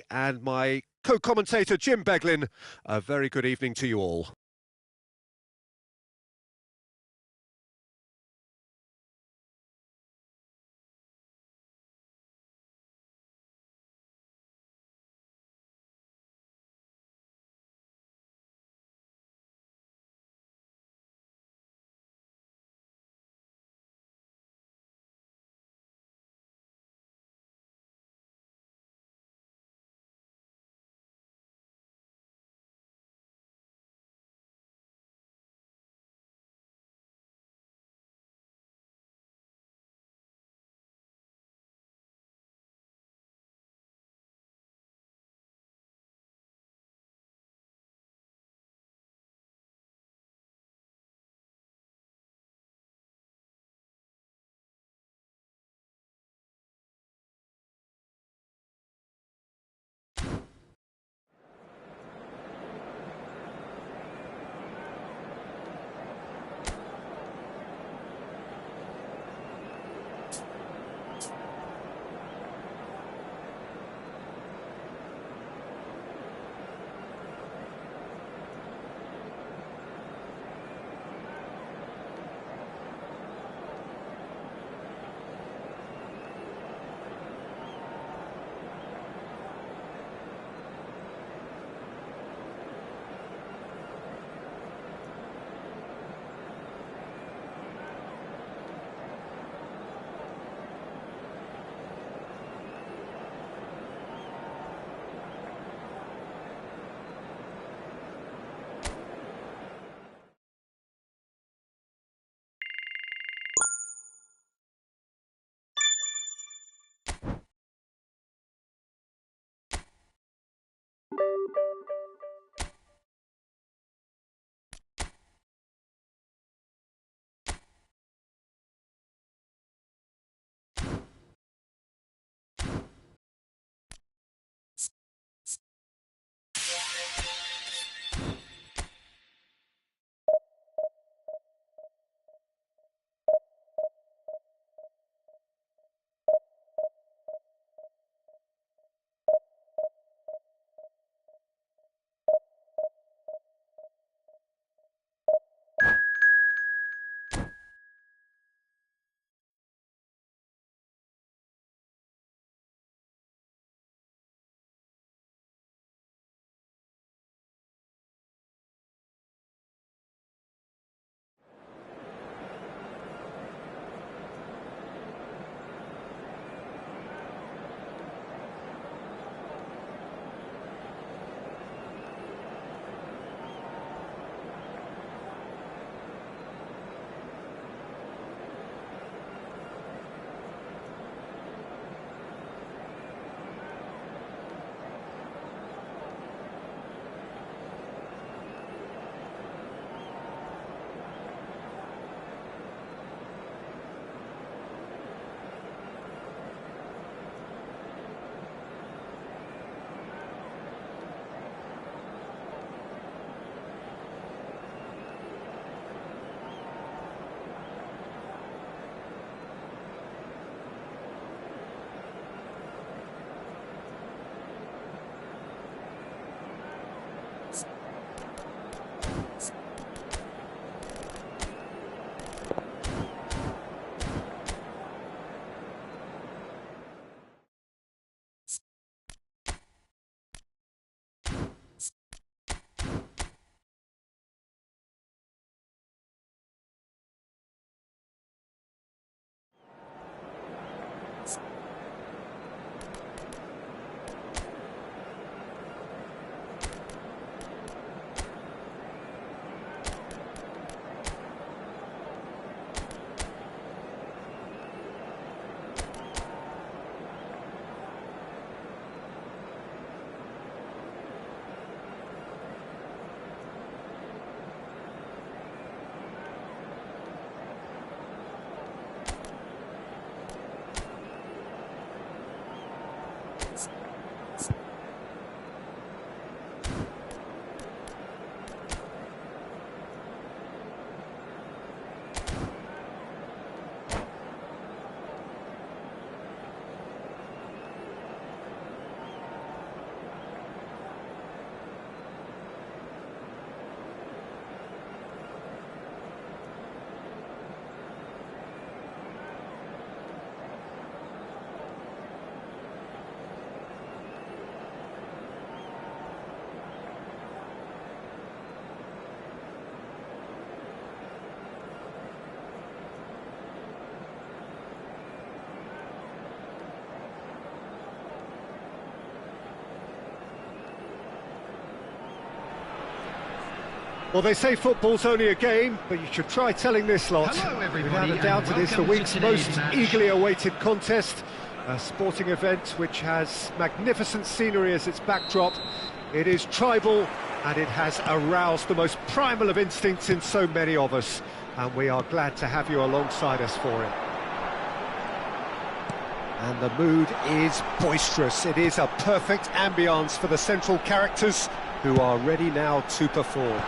and my co-commentator Jim Beglin. A very good evening to you all. Well, they say football's only a game, but you should try telling this lot. Hello, everybody, Without a doubt, it is the welcome to week's today's most match. eagerly awaited contest. A sporting event which has magnificent scenery as its backdrop. It is tribal, and it has aroused the most primal of instincts in so many of us. And we are glad to have you alongside us for it. And the mood is boisterous. It is a perfect ambience for the central characters who are ready now to perform.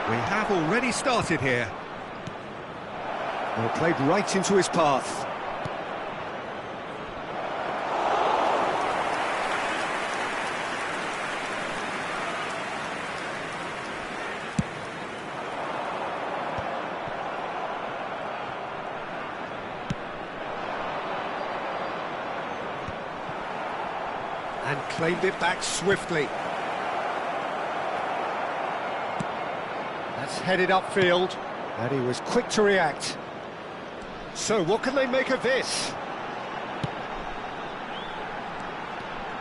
We have already started here. Well, played right into his path. And claimed it back swiftly. That's headed upfield, and he was quick to react. So what can they make of this?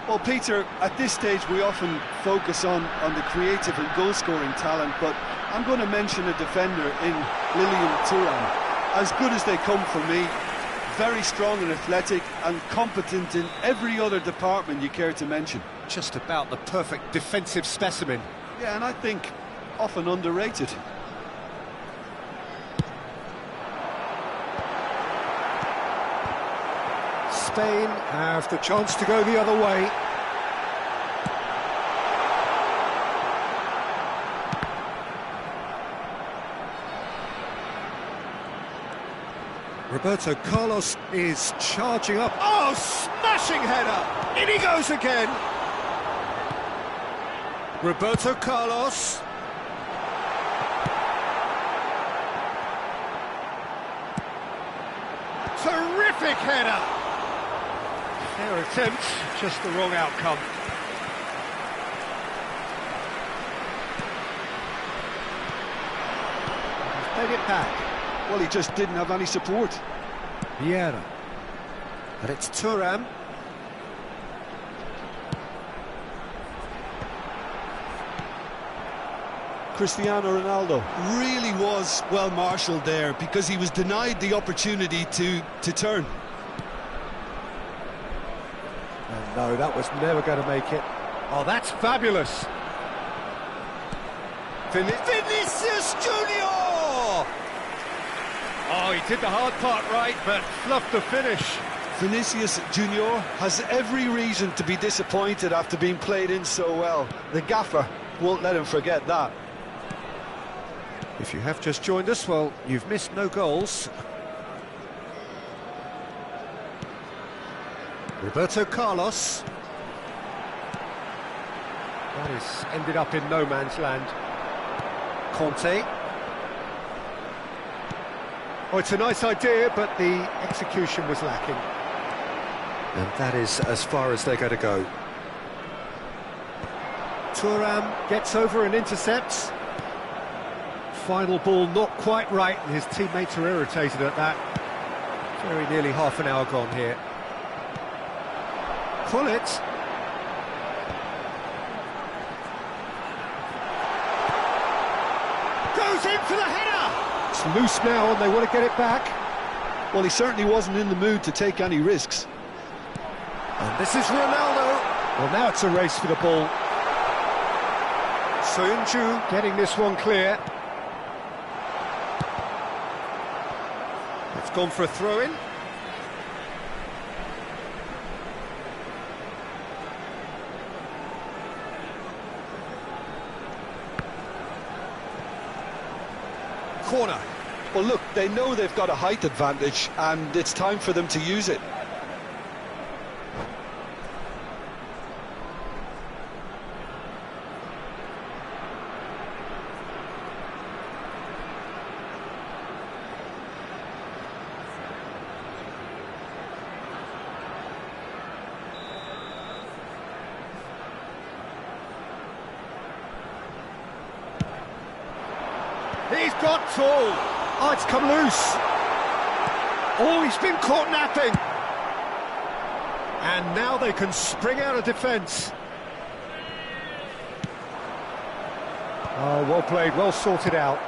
Well, Peter, at this stage we often focus on the creative and goal-scoring talent, but I'm going to mention a defender in Lilian Thuram. As good as they come for me, very strong and athletic and competent in every other department you care to mention. Just about the perfect defensive specimen. Yeah, and I think often underrated. Spain have the chance to go the other way. Roberto Carlos is charging up. Oh, smashing header! In he goes again. Roberto Carlos. Terrific header! Fair attempt, just the wrong outcome. He's played it back. Well, he just didn't have any support. Vieira. And it's Thuram. Cristiano Ronaldo really was well marshalled there because he was denied the opportunity to turn. And no, that was never going to make it. Oh, that's fabulous. Vinicius Junior! Oh, he did the hard part right, but fluffed the finish. Vinicius Junior has every reason to be disappointed after being played in so well. The gaffer won't let him forget that. If you have just joined us, well, you've missed no goals. Roberto Carlos. That has ended up in no man's land. Conte. Oh, it's a nice idea, but the execution was lacking. And that is as far as they're going to go. Thuram gets over and intercepts. Final ball not quite right, and his teammates are irritated at that. Very nearly half an hour gone here. Pull it. Goes in for the header! It's loose now, and they want to get it back. Well, he certainly wasn't in the mood to take any risks. And this is Ronaldo. Well, now it's a race for the ball. Soyuncu getting this one clear. It's gone for a throw-in. Corner. Well, look, they know they've got a height advantage, and it's time for them to use it. He's got tall. Oh, it's come loose. Oh, he's been caught napping. And now they can spring out of defence. Oh, well played, well sorted out.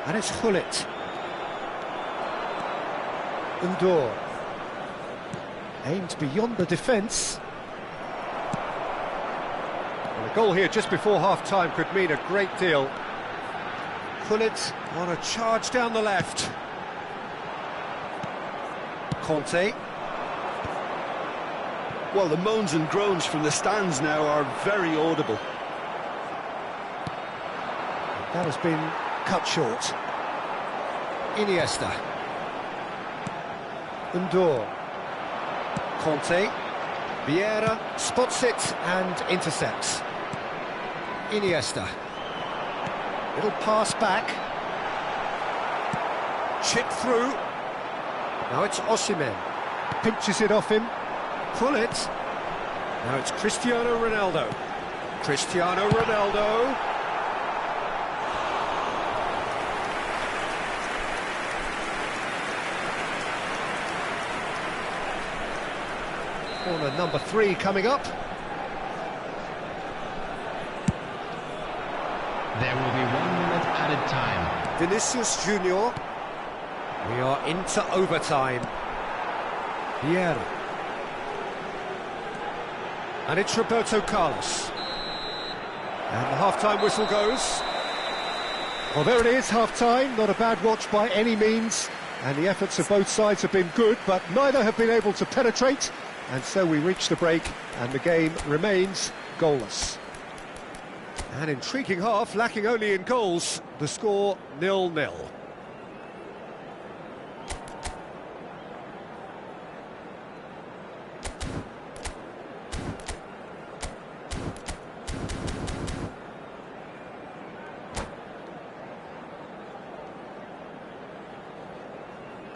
And it's Gullit. Undur. Aimed beyond the defence. Well, a goal here just before half-time could mean a great deal. Gullit on a charge down the left. Conte. Well, the moans and groans from the stands now are very audible. That has been cut short. Iniesta. Undur. Conte. Vieira spots it and intercepts. Iniesta. Little pass back. Chip through. Now it's Osimhen. Pinches it off him. Pull it. Now it's Cristiano Ronaldo. Cristiano Ronaldo. Corner number 3 coming up. There will be 1 minute added time. Vinicius Junior. We are into overtime. Vieira. And it's Roberto Carlos. And the half-time whistle goes. Well, there it is, half-time. Not a bad watch by any means. And the efforts of both sides have been good, but neither have been able to penetrate. And so we reach the break, and the game remains goalless. An intriguing half, lacking only in goals. The score 0-0.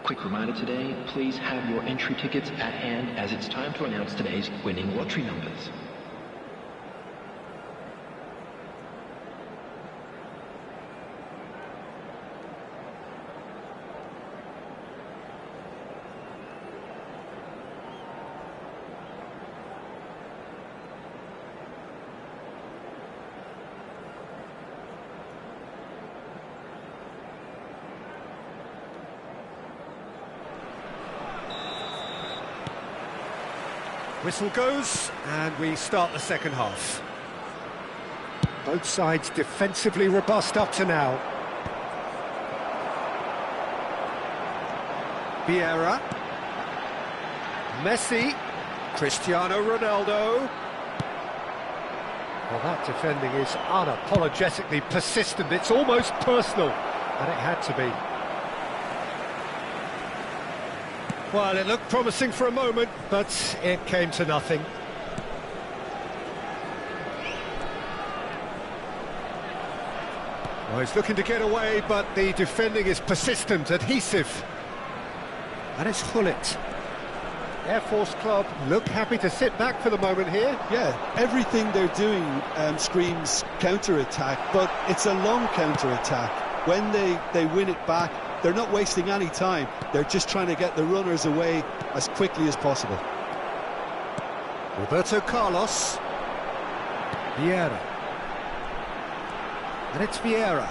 Quick reminder today, please have your entry tickets at hand as it's time to announce today's winning lottery numbers. Whistle goes, and we start the second half. Both sides defensively robust up to now. Vieira. Messi. Cristiano Ronaldo. Well, that defending is unapologetically persistent. It's almost personal, and it had to be. Well, it looked promising for a moment, but it came to nothing. Well, he's looking to get away, but the defending is persistent, adhesive. And it's Gullit. Air Force Club look happy to sit back for the moment here. Yeah, everything they're doing screams counter-attack, but it's a long counter-attack. When they win it back, they're not wasting any time. They're just trying to get the runners away as quickly as possible. Roberto Carlos. Vieira. And it's Vieira.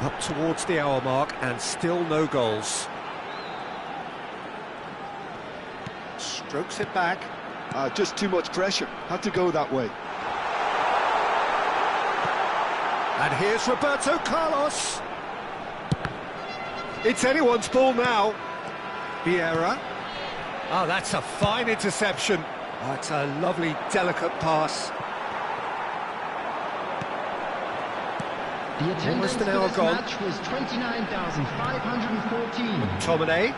Up towards the hour mark and still no goals. Strokes it back. Just too much pressure. Had to go that way. And here's Roberto Carlos. It's anyone's ball now. Vieira. Oh, that's a fine interception. Oh, it's a lovely, delicate pass. The attendance Almost for an hour this gone. match was 29,514. McTominay.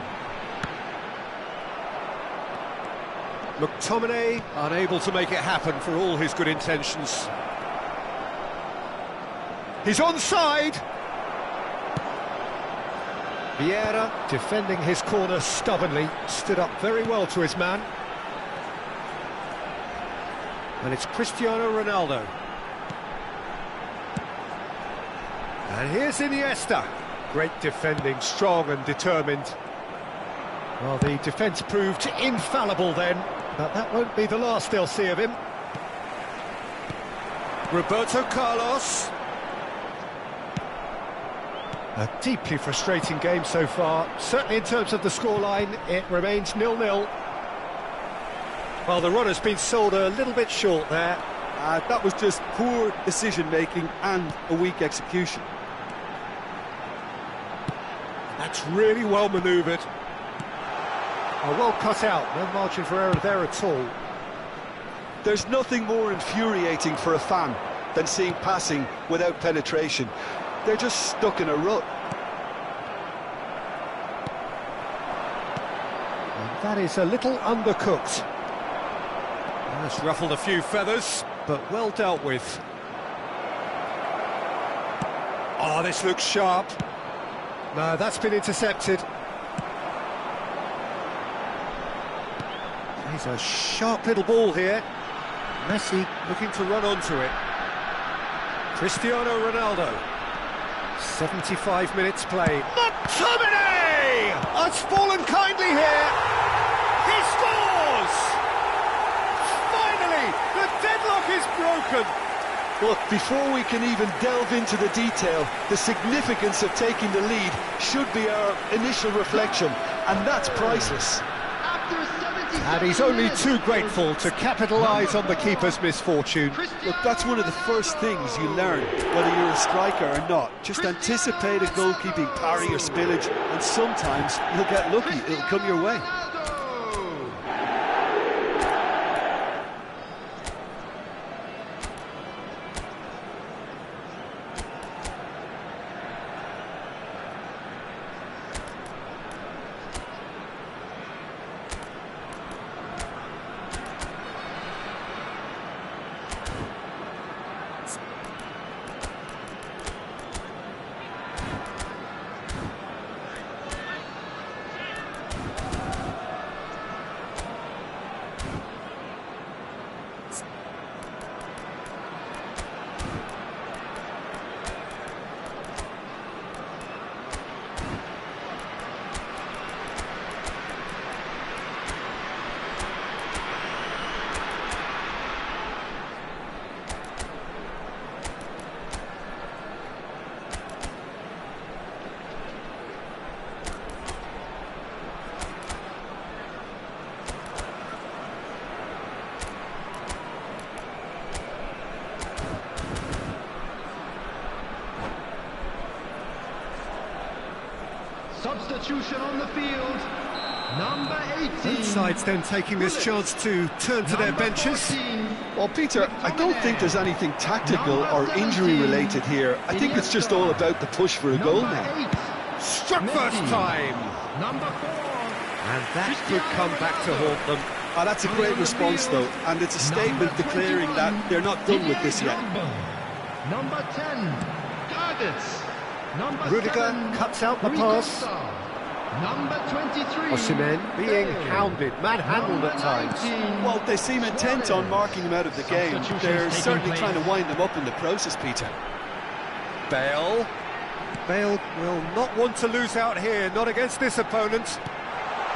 McTominay unable to make it happen for all his good intentions. He's onside. Vieira defending his corner stubbornly, stood up very well to his man. And it's Cristiano Ronaldo. And here's Iniesta. Great defending, strong and determined. Well, the defence proved infallible then, but that won't be the last they'll see of him. Roberto Carlos. A deeply frustrating game so far. Certainly in terms of the scoreline, it remains 0-0. Well, the runner's been sold a little bit short there. That was just poor decision-making and a weak execution. That's really well manoeuvred. Well cut out, no margin for error there at all. There's nothing more infuriating for a fan than seeing passing without penetration. They're just stuck in a rut. And that is a little undercooked. That's ruffled a few feathers, but well dealt with. Oh, this looks sharp. No, that's been intercepted. He's a sharp little ball here. Messi looking to run onto it. Cristiano Ronaldo. 75 minutes played. McTominay! Has fallen kindly here. He scores! Finally, the deadlock is broken. Look, before we can even delve into the detail, the significance of taking the lead should be our initial reflection, and that's priceless. And he's only too grateful to capitalise on the keeper's misfortune. Look, that's one of the first things you learn, whether you're a striker or not. Just anticipate a goalkeeping parry or spillage, and sometimes you'll get lucky, it'll come your way. Substitution on the field, number 18. Both sides then taking this chance to turn to their benches. 14. Well, Peter, I don't think there's anything tactical or injury-related here. I think it's just all about the push for a goal now. Struck first time. Number 4. And that could come back to haunt them. That's a great response, though, and it's a statement declaring that they're not done with this yet. Number 10, Targets. Number Rudiger 7, cuts out the pass. Number 23, Osimhen being hounded, manhandled at times. Well, they seem intent on marking him out of the game. They're certainly trying to wind them up in the process, Peter. Bale. Bale will not want to lose out here, not against this opponent.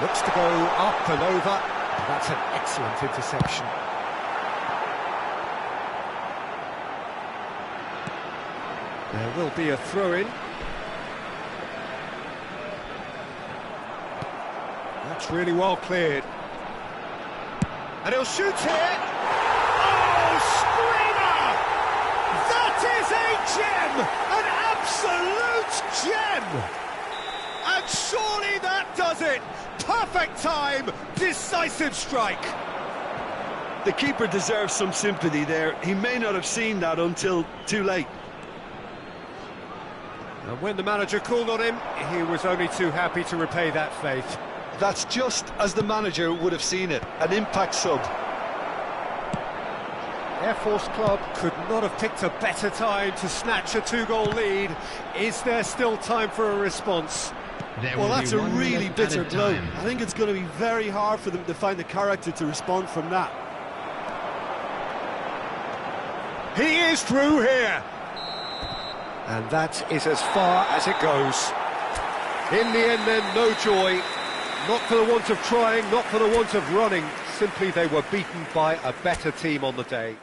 Looks to go up and over. That's an excellent interception. There will be a throw-in. That's really well cleared. And he'll shoot here. Oh, screamer! That is a gem! An absolute gem! And surely that does it! Perfect time, decisive strike. The keeper deserves some sympathy there. He may not have seen that until too late. And when the manager called on him, he was only too happy to repay that faith. That's just as the manager would have seen it, an impact sub. Air Force Club could not have picked a better time to snatch a two-goal lead. Is there still time for a response? Well, that's a really bitter blow. I think it's going to be very hard for them to find the character to respond from that. He is through here. And that is as far as it goes. In the end then, no joy. Not for the want of trying, not for the want of running. Simply they were beaten by a better team on the day.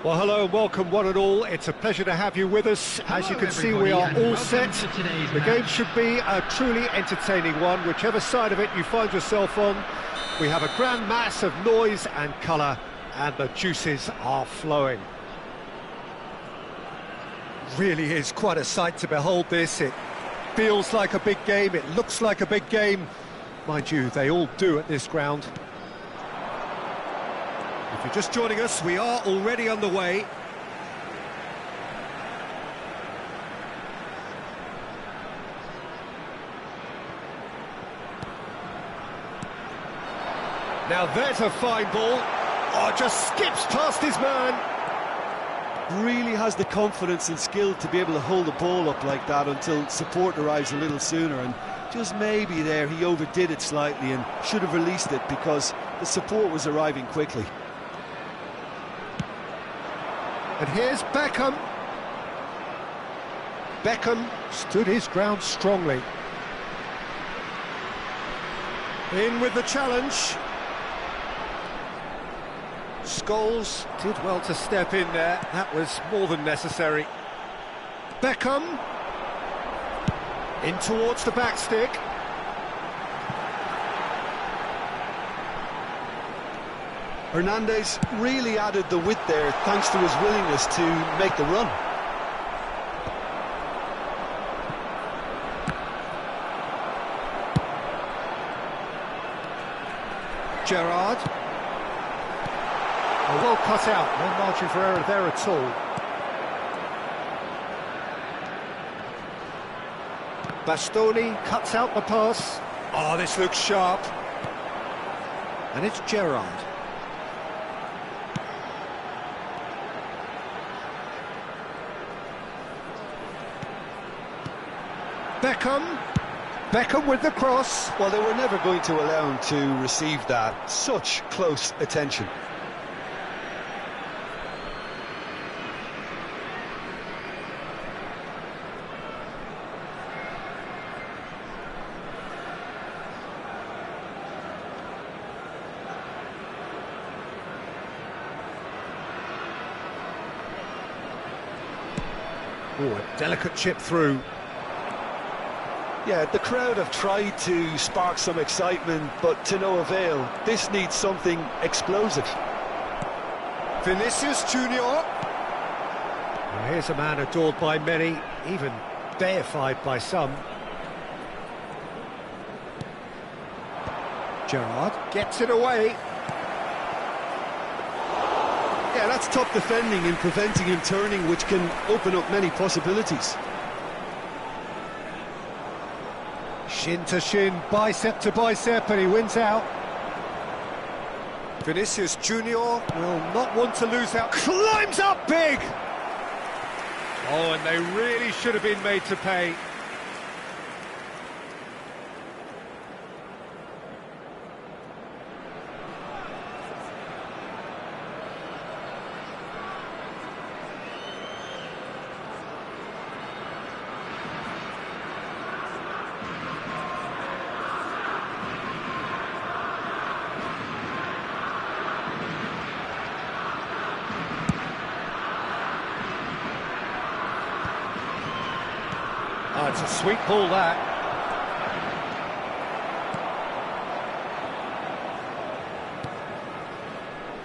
Well, hello and welcome one and all. It's a pleasure to have you with us. As you can see, we are all set. The game should be a truly entertaining one, whichever side of it you find yourself on. We have a grand mass of noise and colour, and the juices are flowing. Really is quite a sight to behold this. It feels like a big game, it looks like a big game. Mind you, they all do at this ground. If you're just joining us, we are already underway. Now there's a fine ball. Oh, just skips past his man. Really has the confidence and skill to be able to hold the ball up like that until support arrives a little sooner, and just maybe there he overdid it slightly and should have released it because the support was arriving quickly. And here's Beckham. Beckham stood his ground strongly. In with the challenge. Scholes did well to step in there. That was more than necessary. Beckham. In towards the back stick. Hernandez really added the width there thanks to his willingness to make the run. Gerrard. Oh, well cut out, no margin for error there at all. Bastoni cuts out the pass. Oh, this looks sharp. And it's Gerrard. Beckham with the cross. Well, they were never going to allow him to receive that. Such close attention. Oh, a delicate chip through. Yeah, the crowd have tried to spark some excitement, but to no avail. This needs something explosive. Vinicius Junior. Well, here's a man adored by many, even deified by some. Gerrard gets it away. Yeah, that's top defending and preventing him turning, which can open up many possibilities. Shin to shin, bicep to bicep, and he wins out. Vinicius Junior will not want to lose out. Climbs up big! Oh, and they really should have been made to pay. Oh, it's a sweet ball, that.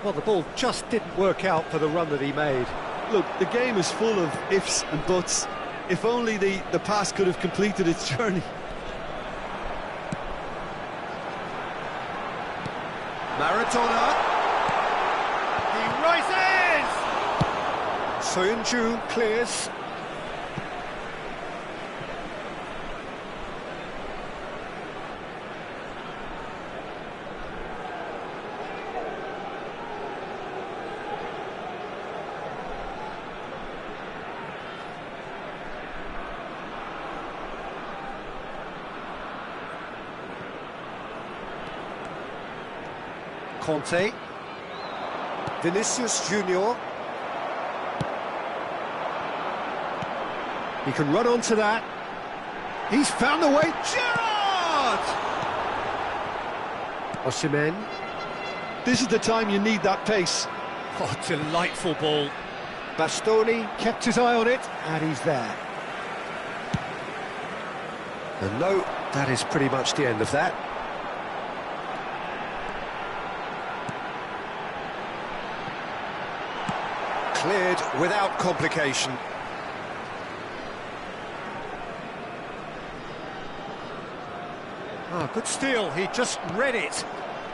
Well, the ball just didn't work out for the run that he made. Look, the game is full of ifs and buts. If only the pass could have completed its journey. Maradona. He rises! Soyuncu clears. Conte. Vinicius Junior. He can run onto that. He's found the way. Gerrard! Osimhen. This is the time you need that pace. Oh, delightful ball. Bastoni kept his eye on it, and he's there. And no, that is pretty much the end of that. Cleared without complication. Ah, good steal, he just read it.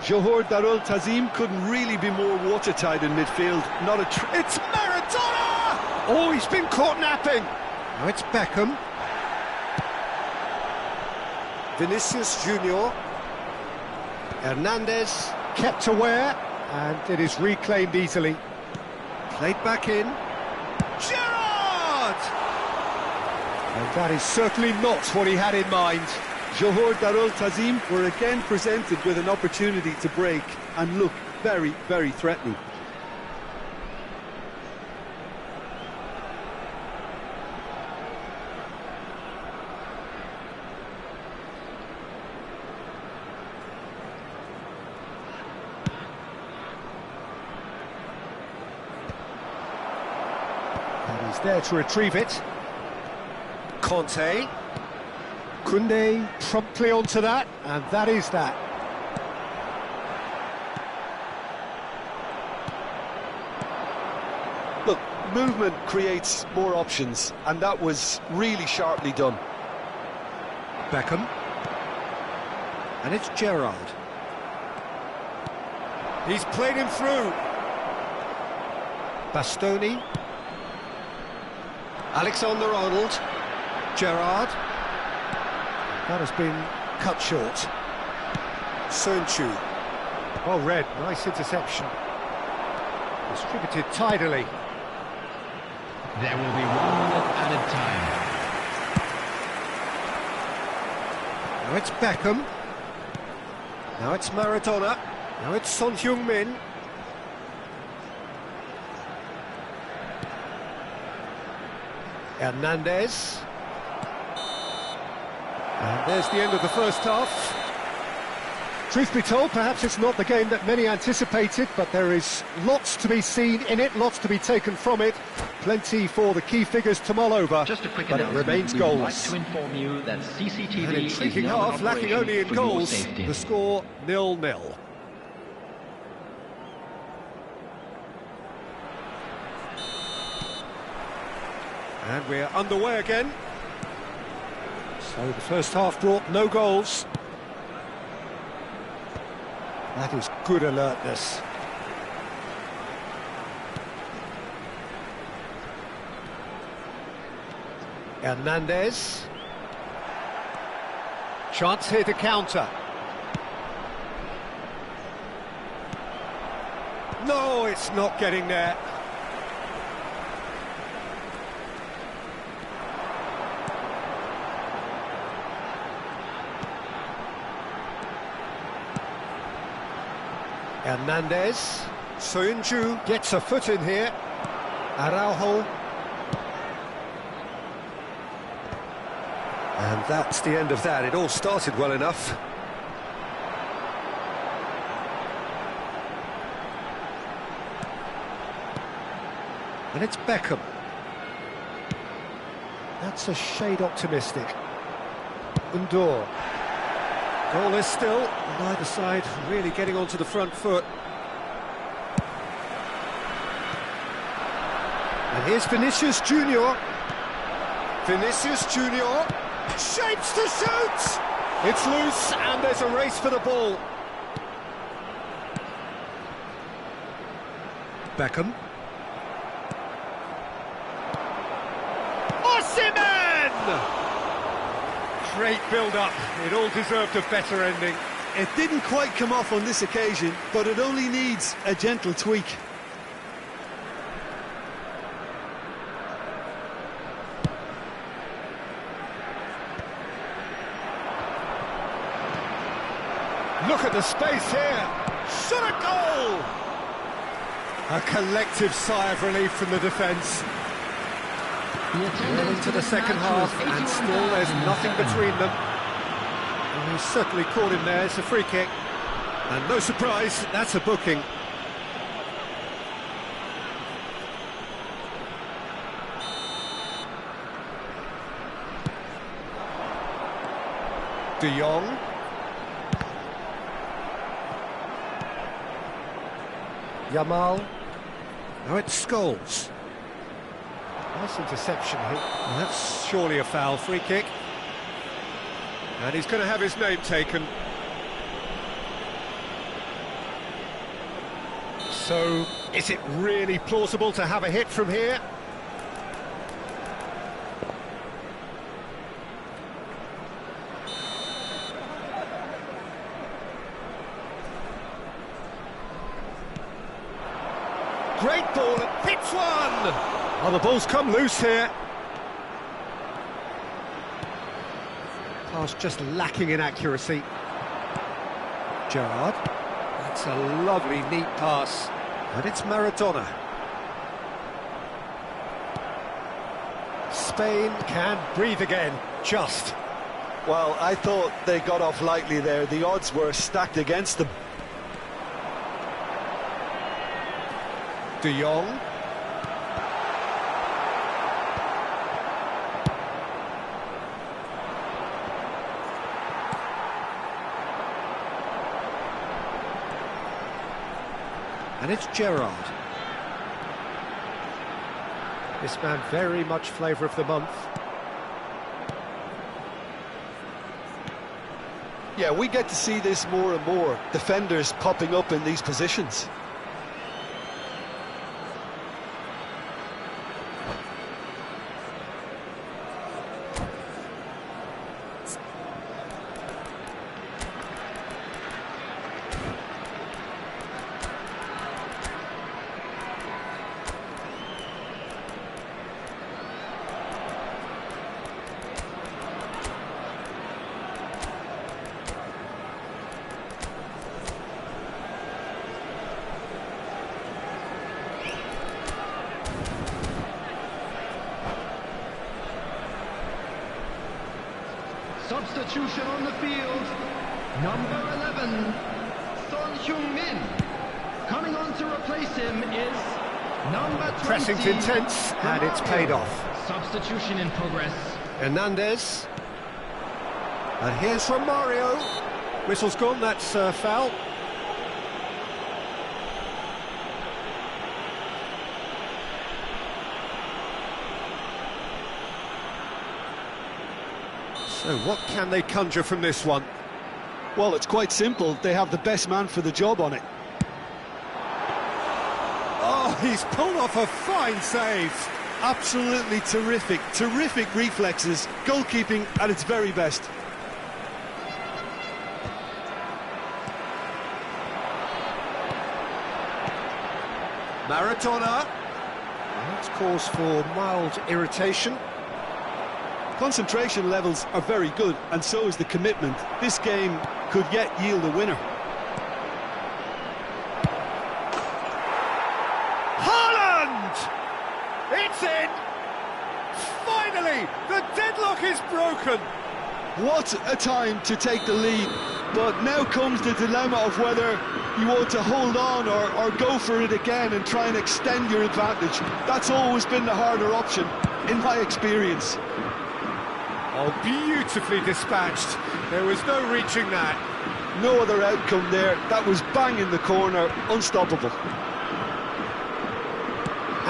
Johor Darul Tazim couldn't really be more watertight in midfield. Not a It's Maradona! Oh, he's been caught napping. Now it's Beckham. Vinicius Junior. Hernandez kept aware, and it is reclaimed easily. Played back in. Gerrard! And that is certainly not what he had in mind. Johor Darul Tazim were again presented with an opportunity to break and look very, very threatening. And he's there to retrieve it. Conte. Koundé promptly onto that, and that is that. Look, movement creates more options, and that was really sharply done. Beckham. And it's Gerrard. He's played him through. Bastoni. Alexander-Arnold. Gerrard. That has been cut short. Sönchu. Well read, nice interception. Distributed tidily. There will be 1 minute added time. Now it's Beckham. Now it's Maradona. Now it's Son Heung-min. Hernandez. And there's the end of the first half. Truth be told, perhaps it's not the game that many anticipated, but there is lots to be seen in it, lots to be taken from it. Plenty for the key figures to mull over, Just a quick but it announcement. remains We would like goals. to inform you that An CCTV is intriguing now in half, lacking operation only in for your goals. safety. The score 0-0. And we're underway again. So the first half brought no goals. That is good alertness. Hernandez. Chance here to counter. No, it's not getting there. Hernandez. Sönchu gets a foot in here. Araujo. And that's the end of that. It all started well enough. And it's Beckham. That's a shade optimistic. Undur. Goalless still, neither side really getting onto the front foot. And here's Vinicius Junior. Vinicius Junior shapes to shoot! It's loose and there's a race for the ball. Beckham. Great build-up. It all deserved a better ending. It didn't quite come off on this occasion, but it only needs a gentle tweak. Look at the space here. Shot a goal! A collective sigh of relief from the defence. Well into the second half, and still there's nothing between them. And he's certainly caught him there. It's a free kick. And no surprise, that's a booking. De Jong. Yamal. Now it's Scholes. Nice interception here. Well, that's surely a foul. Free kick. And he's going to have his name taken. So, is it really plausible to have a hit from here? Great ball, hits one! Oh, the ball's come loose here. Pass just lacking in accuracy. Gerrard. That's a lovely, neat pass. And it's Maradona. Spain can breathe again, just. Well, I thought they got off lightly there. The odds were stacked against them. De Jong. And it's Gerrard. This man very much flavour of the month. Yeah, we get to see this more and more. Defenders popping up in these positions. Substitution on the field. Number 11, Son Heung-min. Coming on to replace him is number 20. Pressing's intense, and it's paid off. Substitution in progress. Hernandez. And here's from Mario. Whistle's gone, that's foul. So what can they conjure from this one? Well, it's quite simple. They have the best man for the job on it. Oh, he's pulled off a fine save. Absolutely terrific. Terrific reflexes. Goalkeeping at its very best. Maradona. That's cause for mild irritation. Concentration levels are very good, and so is the commitment. This game could yet yield a winner. Haaland! It's in! Finally, the deadlock is broken. What a time to take the lead. But now comes the dilemma of whether you want to hold on or go for it again and try and extend your advantage. That's always been the harder option, in my experience. Oh, beautifully dispatched. There was no reaching that. No other outcome there. That was bang in the corner, unstoppable.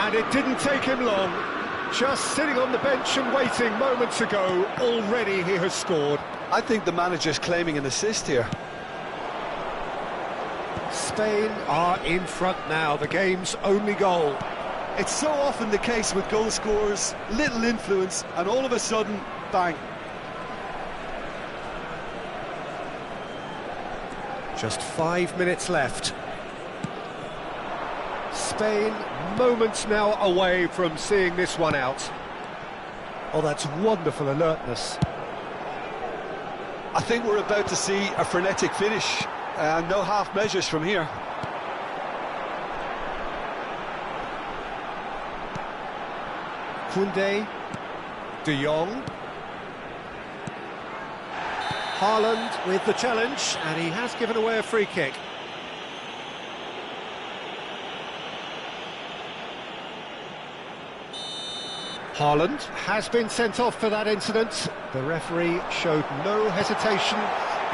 And it didn't take him long. Just sitting on the bench and waiting moments ago, already he has scored. I think the manager's claiming an assist here. Spain are in front now, the game's only goal. It's so often the case with goal scorers, little influence, and all of a sudden, bang. Just 5 minutes left. Spain, moments now away from seeing this one out. Oh, that's wonderful alertness. I think we're about to see a frenetic finish, and no half measures from here. Koundé, De Jong. Haaland with the challenge, and he has given away a free kick. Haaland has been sent off for that incident. The referee showed no hesitation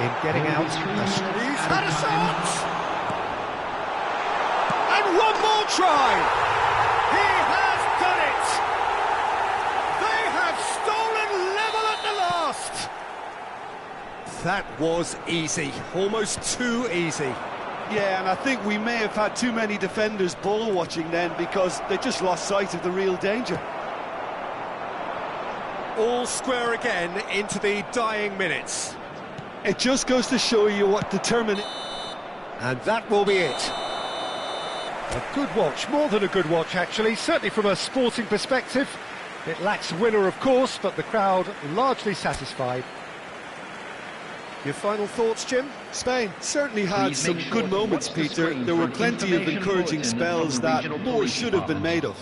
in getting out. He's had a shot! And one more try! He has done it! They have stolen level at the last! That was easy, almost too easy. Yeah, and I think we may have had too many defenders ball watching then, because they just lost sight of the real danger. All square again into the dying minutes. It just goes to show you what determined. And that will be it. A good watch, more than a good watch actually, certainly from a sporting perspective. It lacks winner of course, but the crowd largely satisfied. Your final thoughts, Jim? Spain certainly had some good moments, Peter. There were plenty of encouraging spells that more should have been made of.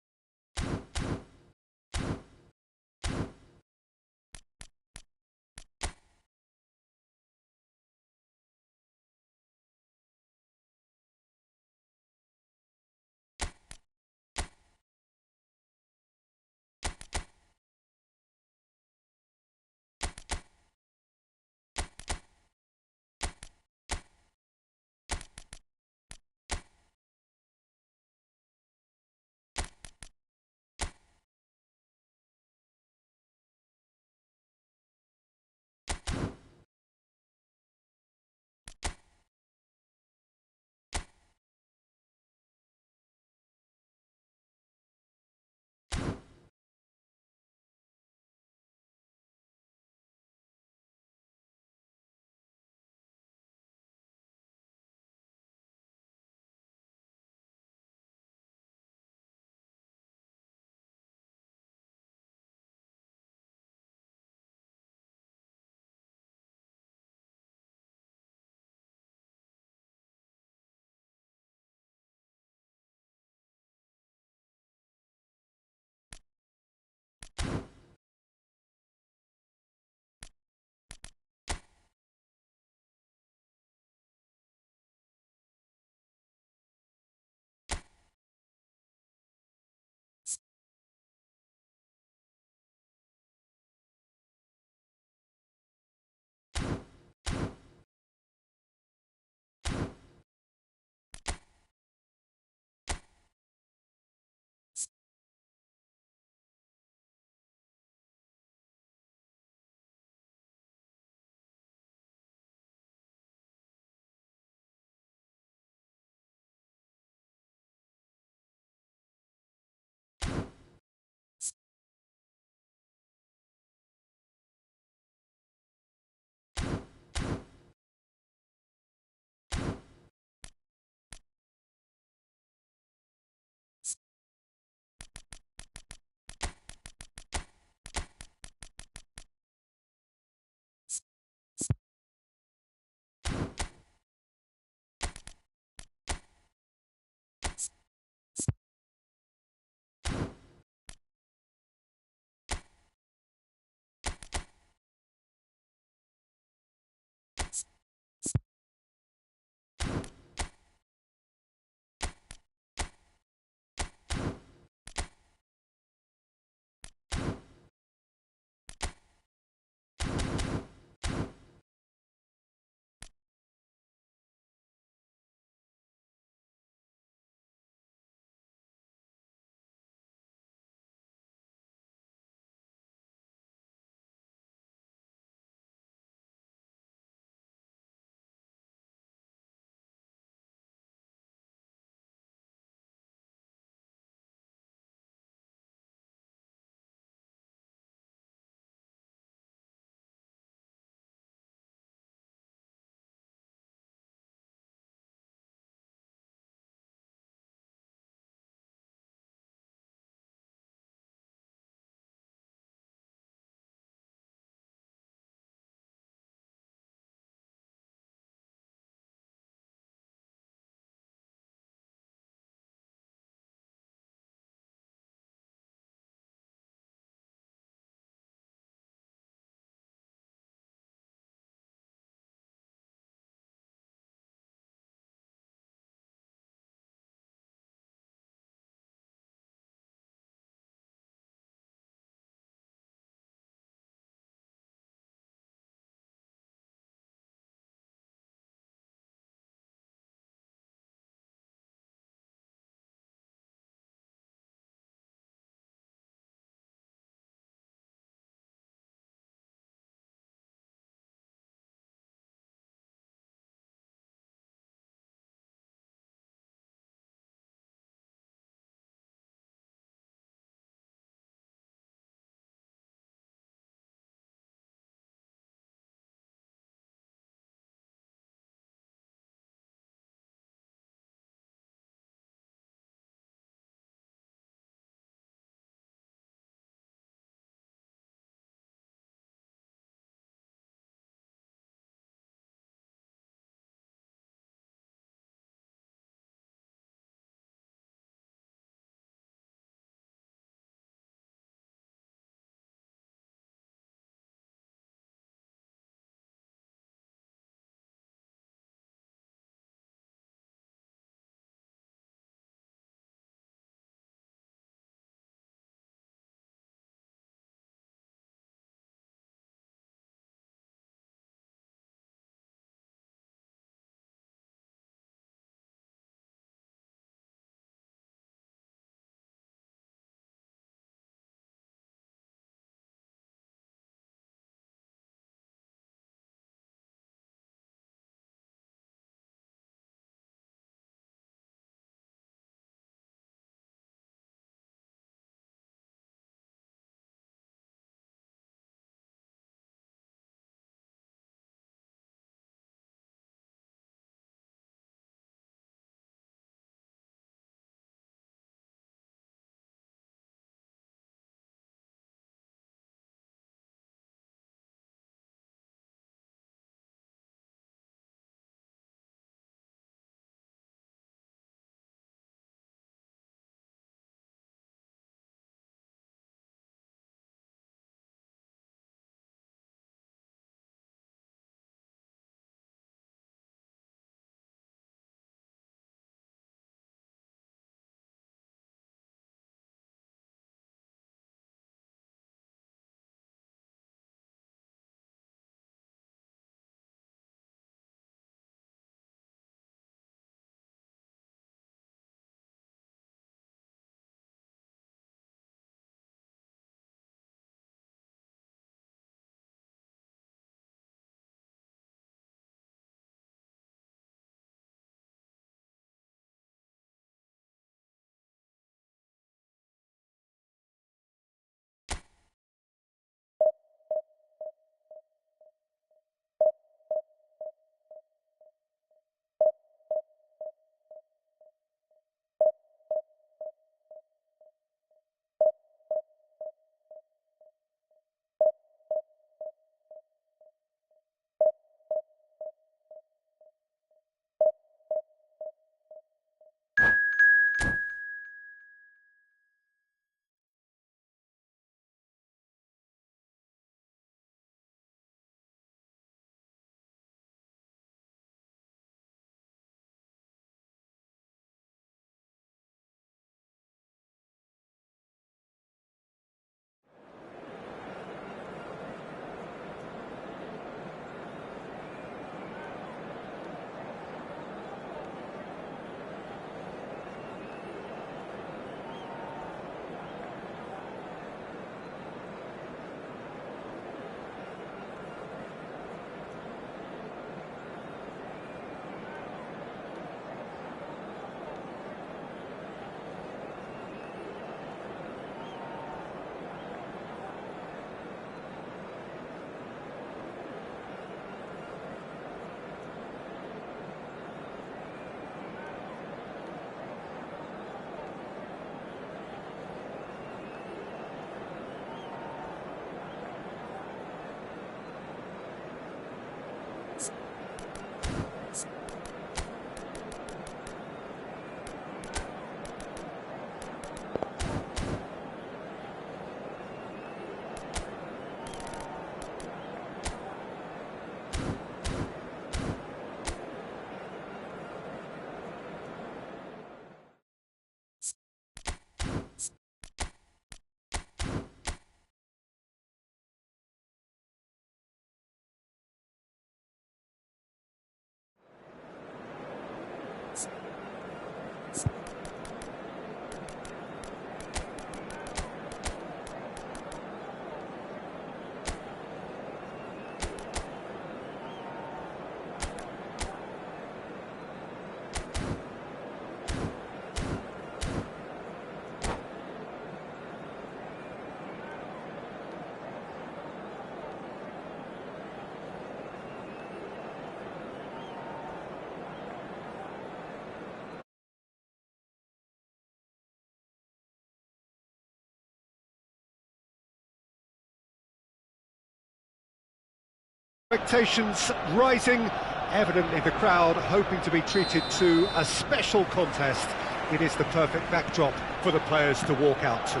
Expectations rising, evidently the crowd hoping to be treated to a special contest. It is the perfect backdrop for the players to walk out to.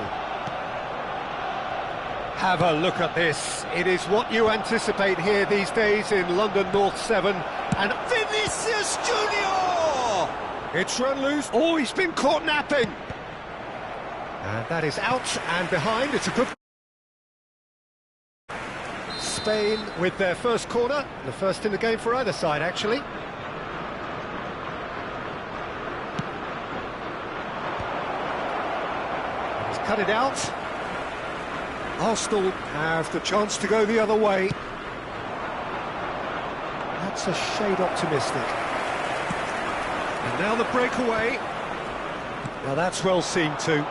Have a look at this. It is what you anticipate here these days in London North 7. And Vinicius Junior! It's run loose. Oh, he's been caught napping. And that is out and behind. It's a good... Spain with their first corner, the first in the game for either side, actually. He's cut it out. Arsenal have the chance to go the other way. That's a shade optimistic. And now the breakaway. Well, that's well seen too.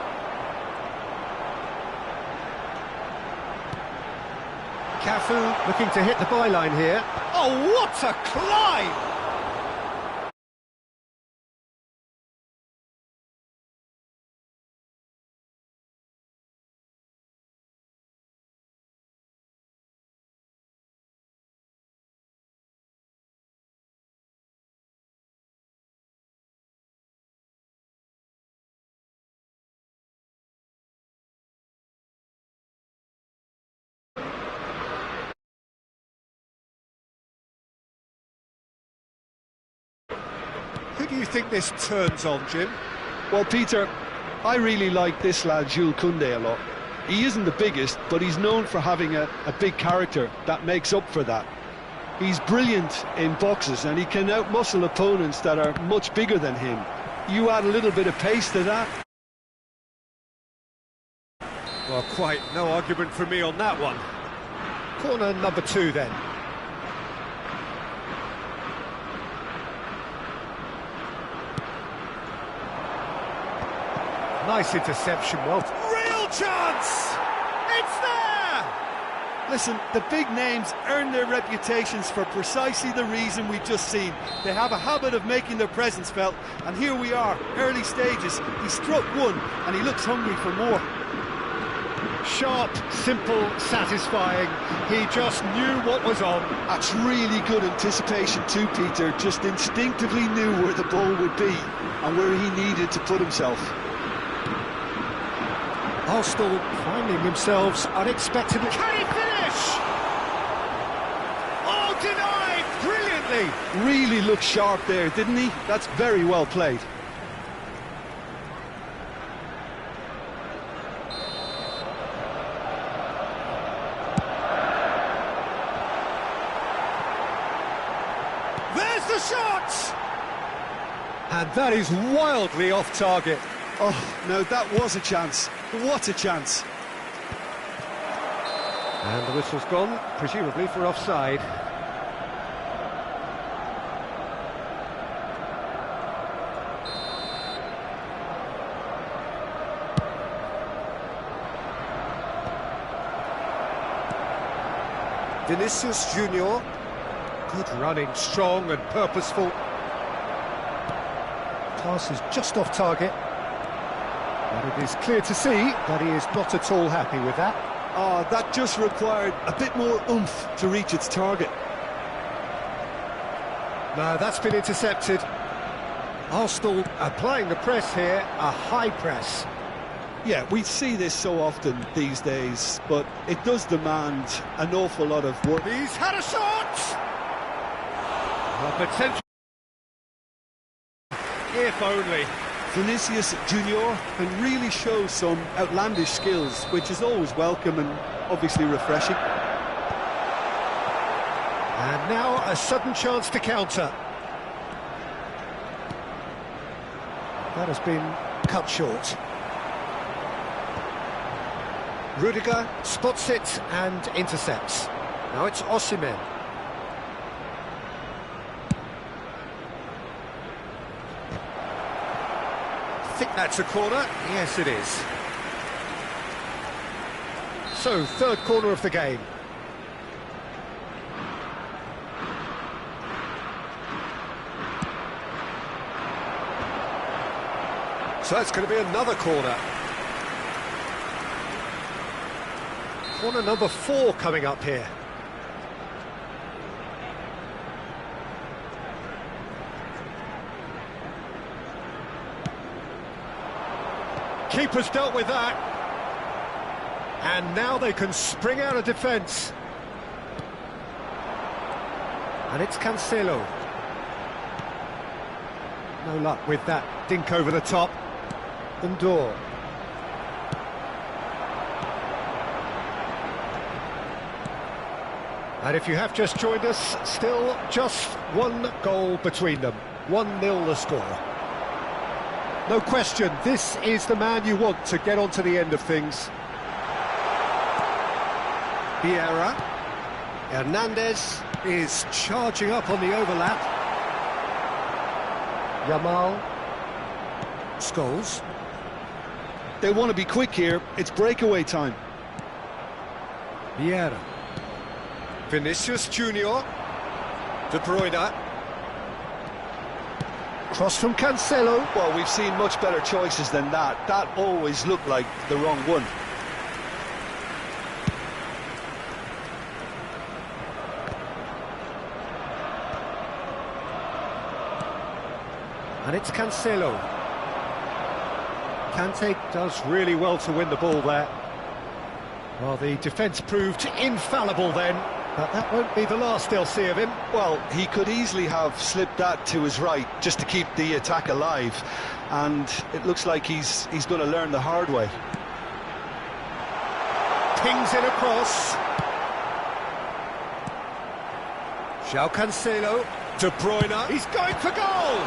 Cafu looking to hit the byline here. Oh, what a climb! Who do you think this turns on, Jim? Well, Peter, I really like this lad, Jules Koundé, a lot. He isn't the biggest, but he's known for having a big character that makes up for that. He's brilliant in boxes, and he can outmuscle opponents that are much bigger than him. You add a little bit of pace to that. Well, quite no argument from me on that one. Corner number 2 then. Nice interception, well... Real chance! It's there! Listen, the big names earn their reputations for precisely the reason we've just seen. They have a habit of making their presence felt, and here we are, early stages. He struck one, and he looks hungry for more. Sharp, simple, satisfying. He just knew what was on. That's really good anticipation too, Peter. Just instinctively knew where the ball would be and where he needed to put himself. Arsenal finding themselves unexpectedly... Can he finish? Oh, denied! Brilliantly! Really looked sharp there, didn't he? That's very well played. There's the shot! And that is wildly off target. Oh, no, that was a chance. What a chance. And the whistle's gone, presumably for offside. Vinicius Junior. Good running, strong and purposeful. Pass is just off target. But it is clear to see that he is not at all happy with that. Oh, that just required a bit more oomph to reach its target. No, that's been intercepted. Arsenal applying the press here, a high press. Yeah, we see this so often these days, but it does demand an awful lot of work. He's had a shot! A potential... If only. Vinicius Junior can really show some outlandish skills, which is always welcome and obviously refreshing. And now a sudden chance to counter. That has been cut short. Rudiger spots it and intercepts. Now it's Osimhen. I think that's a corner. Yes, it is. So, third corner of the game. So it's going to be another corner. Corner number 4 coming up here. keeper's dealt with that. And now they can spring out of defence. And it's Cancelo. No luck with that dink over the top. Ndor. And if you have just joined us, still just one goal between them. 1-0 the score. No question, this is the man you want to get on to the end of things. Vieira. Hernandez is charging up on the overlap. Yamal. Scholes. They want to be quick here. It's breakaway time. Vieira. Vinicius Junior. De Bruyne. Cross from Cancelo. Well, we've seen much better choices than that. That always looked like the wrong one. And it's Cancelo. Kante does really well to win the ball there. Well, the defence proved infallible then, but that won't be the last they'll see of him. Well, he could easily have slipped that to his right just to keep the attack alive, and it looks like he's going to learn the hard way. Pings in across. João Cancelo. De Bruyne. He's going for goal!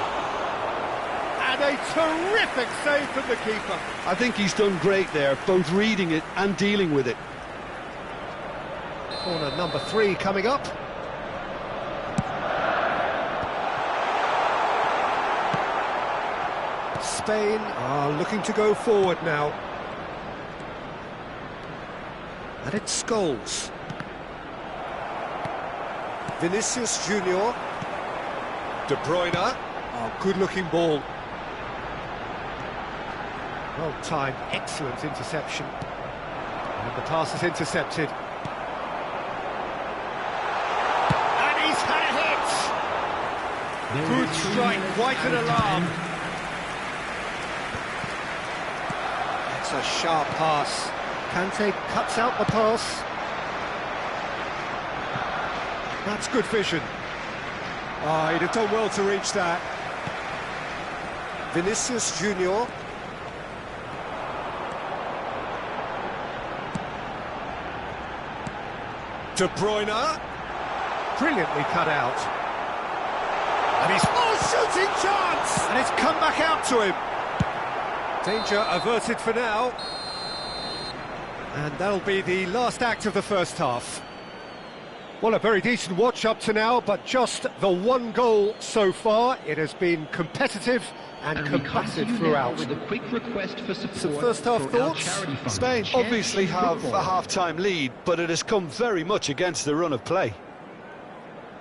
And a terrific save from the keeper. I think he's done great there, both reading it and dealing with it. Corner number 3 coming up. Spain are looking to go forward now. And it's Scholes. Vinicius Junior. De Bruyne. Oh, good-looking ball. Well timed, excellent interception. And the pass is intercepted. And he's had a hit! Good strike, quite an alarm. That's a sharp pass. Kante cuts out the pass. That's good vision. Oh, he'd have done well to reach that. Vinicius Junior. De Bruyne. Brilliantly cut out. And he's... Oh, shooting chance! And it's come back out to him. Danger averted for now. And that'll be the last act of the first half. Well, a very decent watch up to now, but just the one goal so far. It has been competitive and combative throughout. With a quick request for support. Some first half thoughts? Spain obviously have a half-time lead, but it has come very much against the run of play.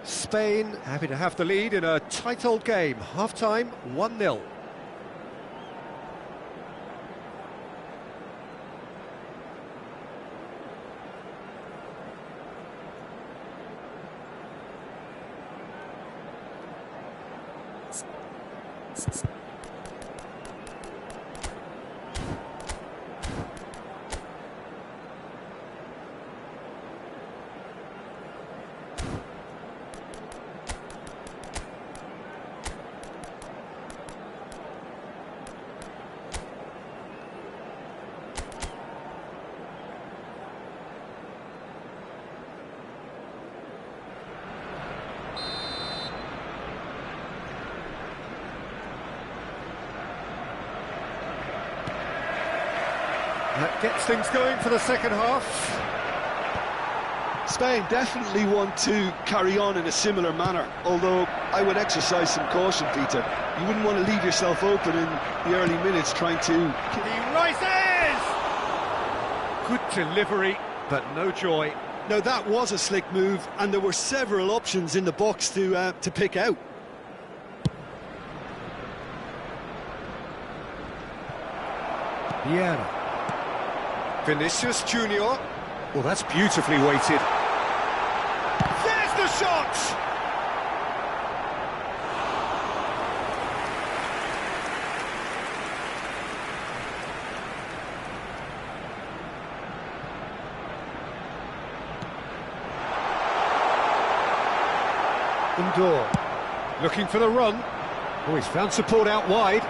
Spain happy to have the lead in a tight old game. Half-time, 1-0. That gets things going for the second half. Spain definitely want to carry on in a similar manner, although I would exercise some caution, Peter. You wouldn't want to leave yourself open in the early minutes trying to... He rises! Good delivery, but no joy. No, that was a slick move, and there were several options in the box to pick out. Vieira. Vinicius Junior. Well, that's beautifully weighted. There's the shot! Indoor. Looking for the run. Oh, he's found support out wide.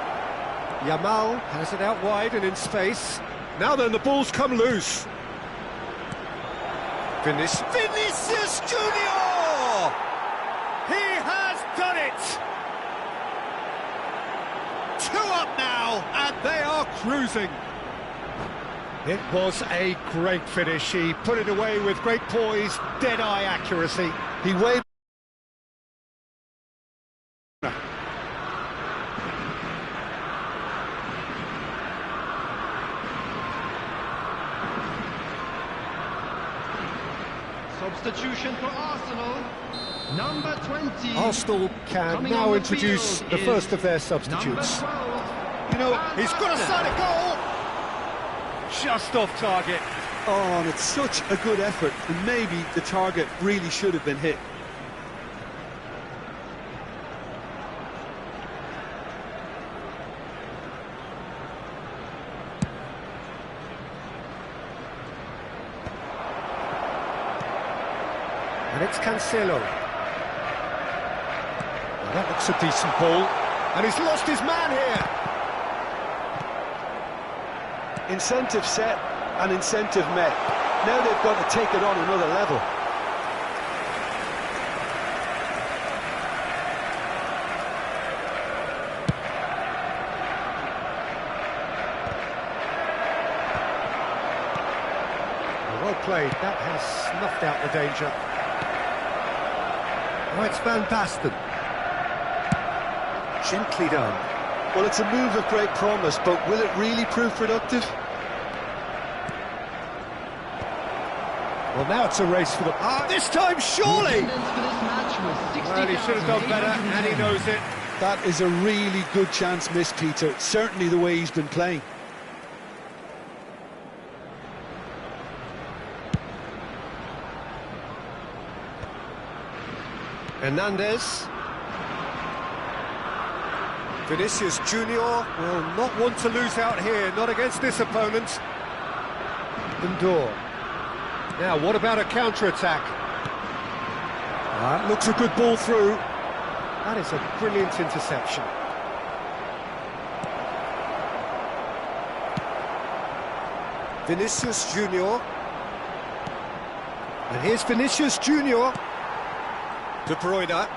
Yamal has it out wide and in space. Now then, the ball's come loose. Vinicius Junior! He has done it! 2 up now, and they are cruising. It was a great finish. He put it away with great poise, dead-eye accuracy. He waved. Substitution for Arsenal, number 20. Arsenal can now introduce the first of their substitutes. You know, He's got a sight of goal! Just off target. oh, and it's such a good effort, and maybe the target really should have been hit. And it's Cancelo. Well, that looks a decent ball. And he's lost his man here. Incentive set and incentive met. Now they've got to take it on another level. Well played. That has snuffed out the danger. Oh, it's Van Basten. Gently done. Well, it's a move of great promise, but will it really prove productive? Well, now it's a race for the... this time, surely! Well, he should have done better, and he knows it. That is a really good chance missed, Peter. Certainly the way he's been playing. Hernandez. Vinicius Junior will not want to lose out here, not against this opponent. Indoor. Now, what about a counter-attack? That looks a good ball through. That is a brilliant interception. Vinicius Junior. And here's Vinicius Junior. De Bruyne.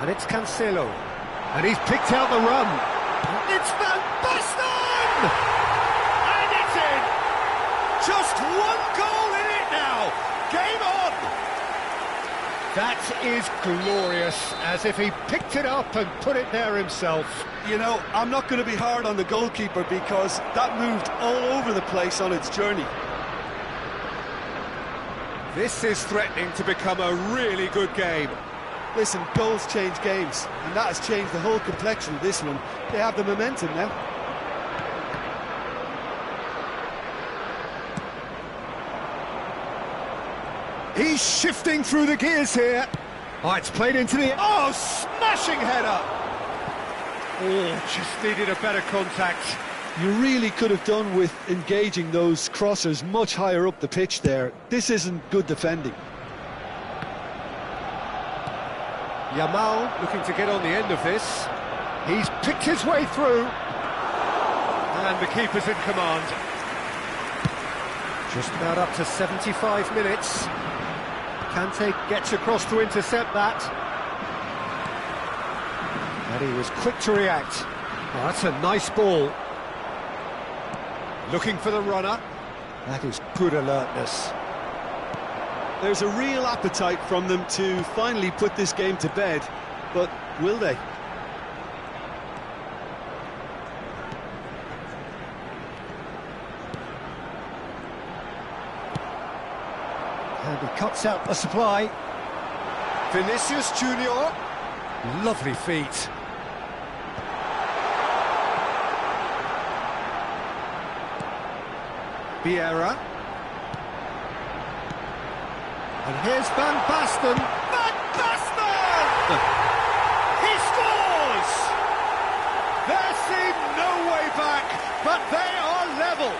And it's Cancelo. And he's picked out the run. It's Van Basten! And it's in! Just 1 goal in it now! Game on! That is glorious, as if he picked it up and put it there himself. You know, I'm not going to be hard on the goalkeeper because that moved all over the place on its journey. This is threatening to become a really good game. Listen, goals change games, and that has changed the whole complexion of this one. They have the momentum now. He's shifting through the gears here. Oh, it's played into the... Oh, smashing header! Oh, just needed a better contact. You really could have done with engaging those crossers much higher up the pitch there. This isn't good defending. Yamal looking to get on the end of this. He's picked his way through. And the keeper's in command. Just about up to 75 minutes. Kante gets across to intercept that. And he was quick to react. Oh, that's a nice ball. Looking for the runner. That is good alertness. There's a real appetite from them to finally put this game to bed, but will they? And he cuts out the supply. Vinicius Junior. Lovely feet. Vieira. And here's Van Basten. Van Basten! He scores! There seemed no way back, but they are level.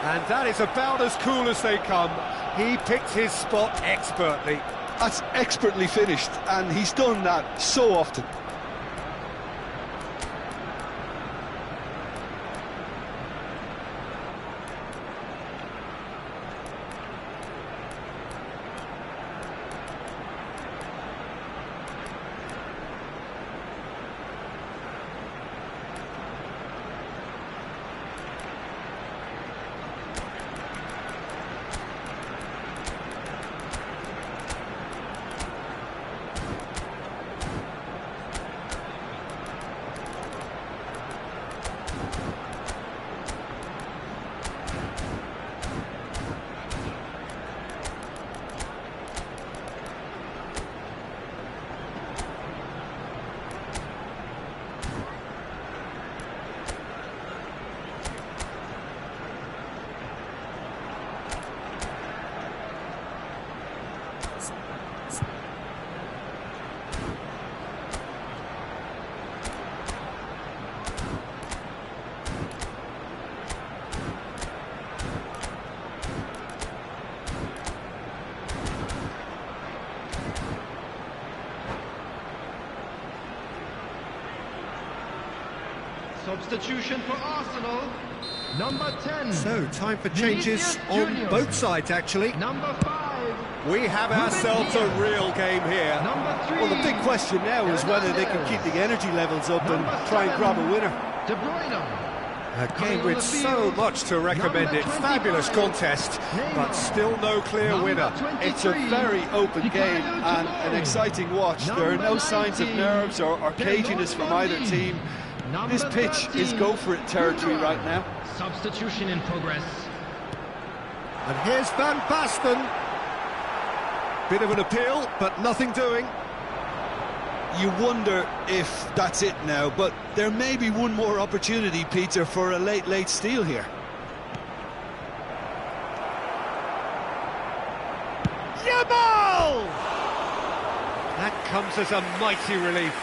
And that is about as cool as they come. He picked his spot expertly. That's expertly finished, and he's done that so often. Substitution for Arsenal, number 10. So, time for changes Vinicius on Junior. both sides, actually. Number 5. We have ourselves a real game here. Number 3. Well, the big question now is whether they can keep the energy levels up and try and grab a winner. De Bruyne. A game with so much to recommend it. Fabulous contest, but still no clear winner. It's a very open game and an exciting watch. There are no signs of nerves or caginess from either team. This pitch is go-for-it territory right now. Substitution in progress. And here's Van Basten. Bit of an appeal, but nothing doing. You wonder if that's it now, but there may be one more opportunity, Peter, for a late steal here. Yamal! That comes as a mighty relief.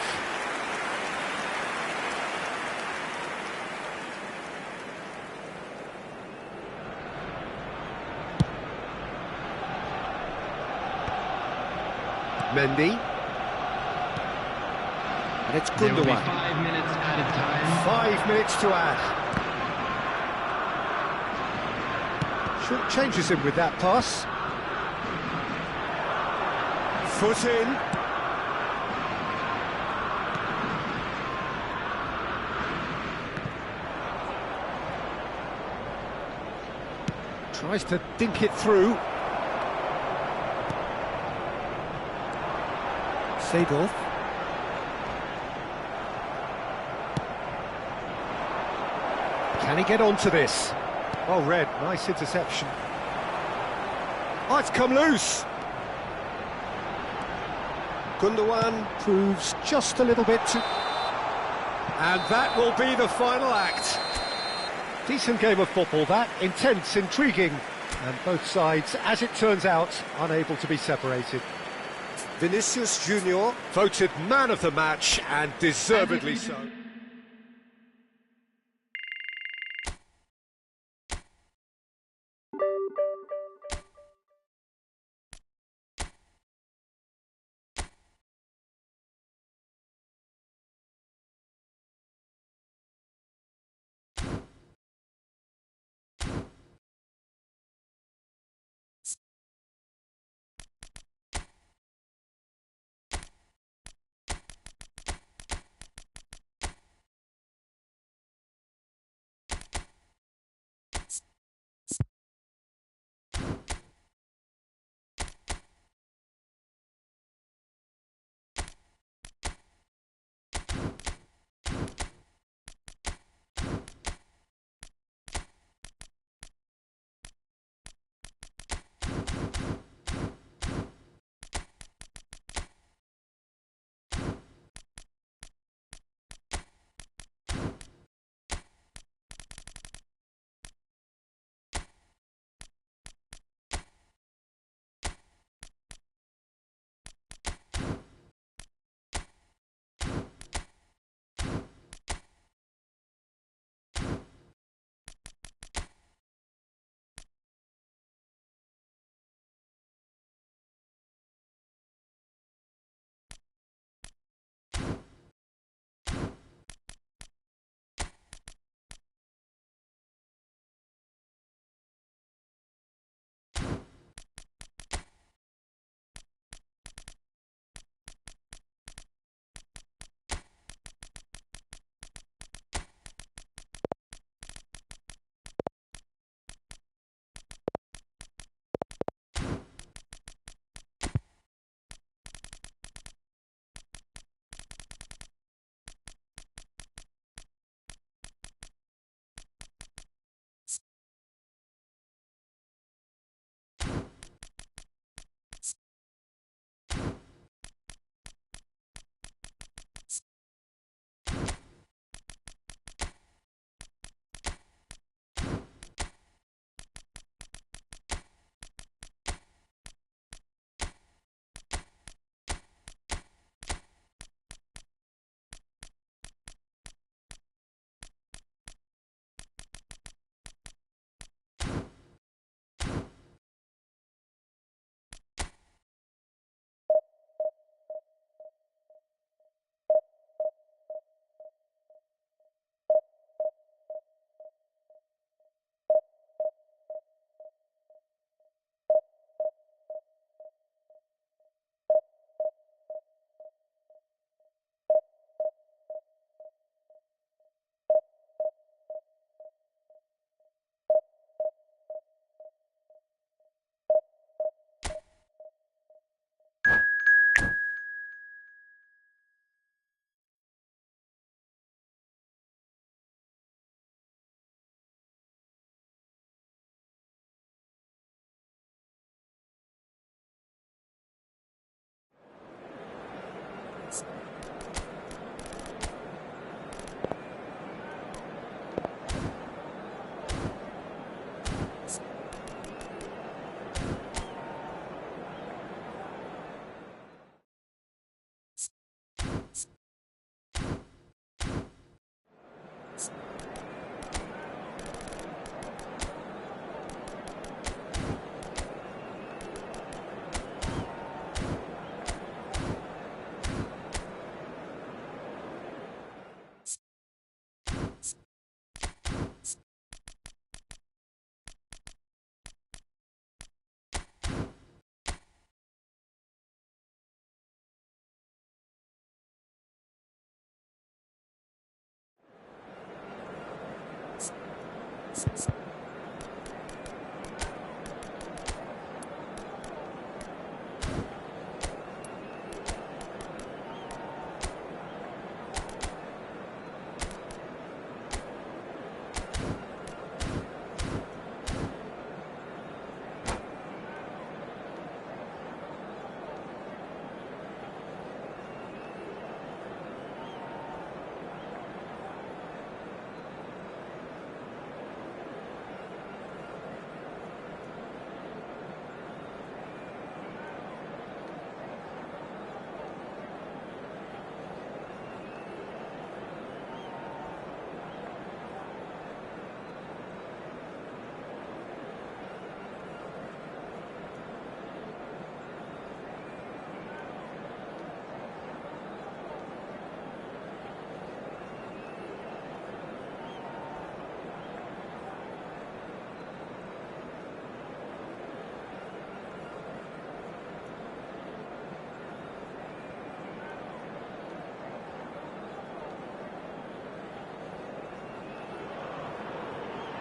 Mendy. And it's There will be Gundogan. 5 minutes added time. 5 minutes to add. Short changes him with that pass. Foot in. Tries to dink it through. Seedorf. Can he get onto this? Oh, Red, nice interception. Oh, it's come loose. Gundogan proves just a little bit too... And that will be the final act. Decent game of football, that. Intense, intriguing. And both sides, as it turns out, unable to be separated. Vinicius Junior voted man of the match, and deservedly so.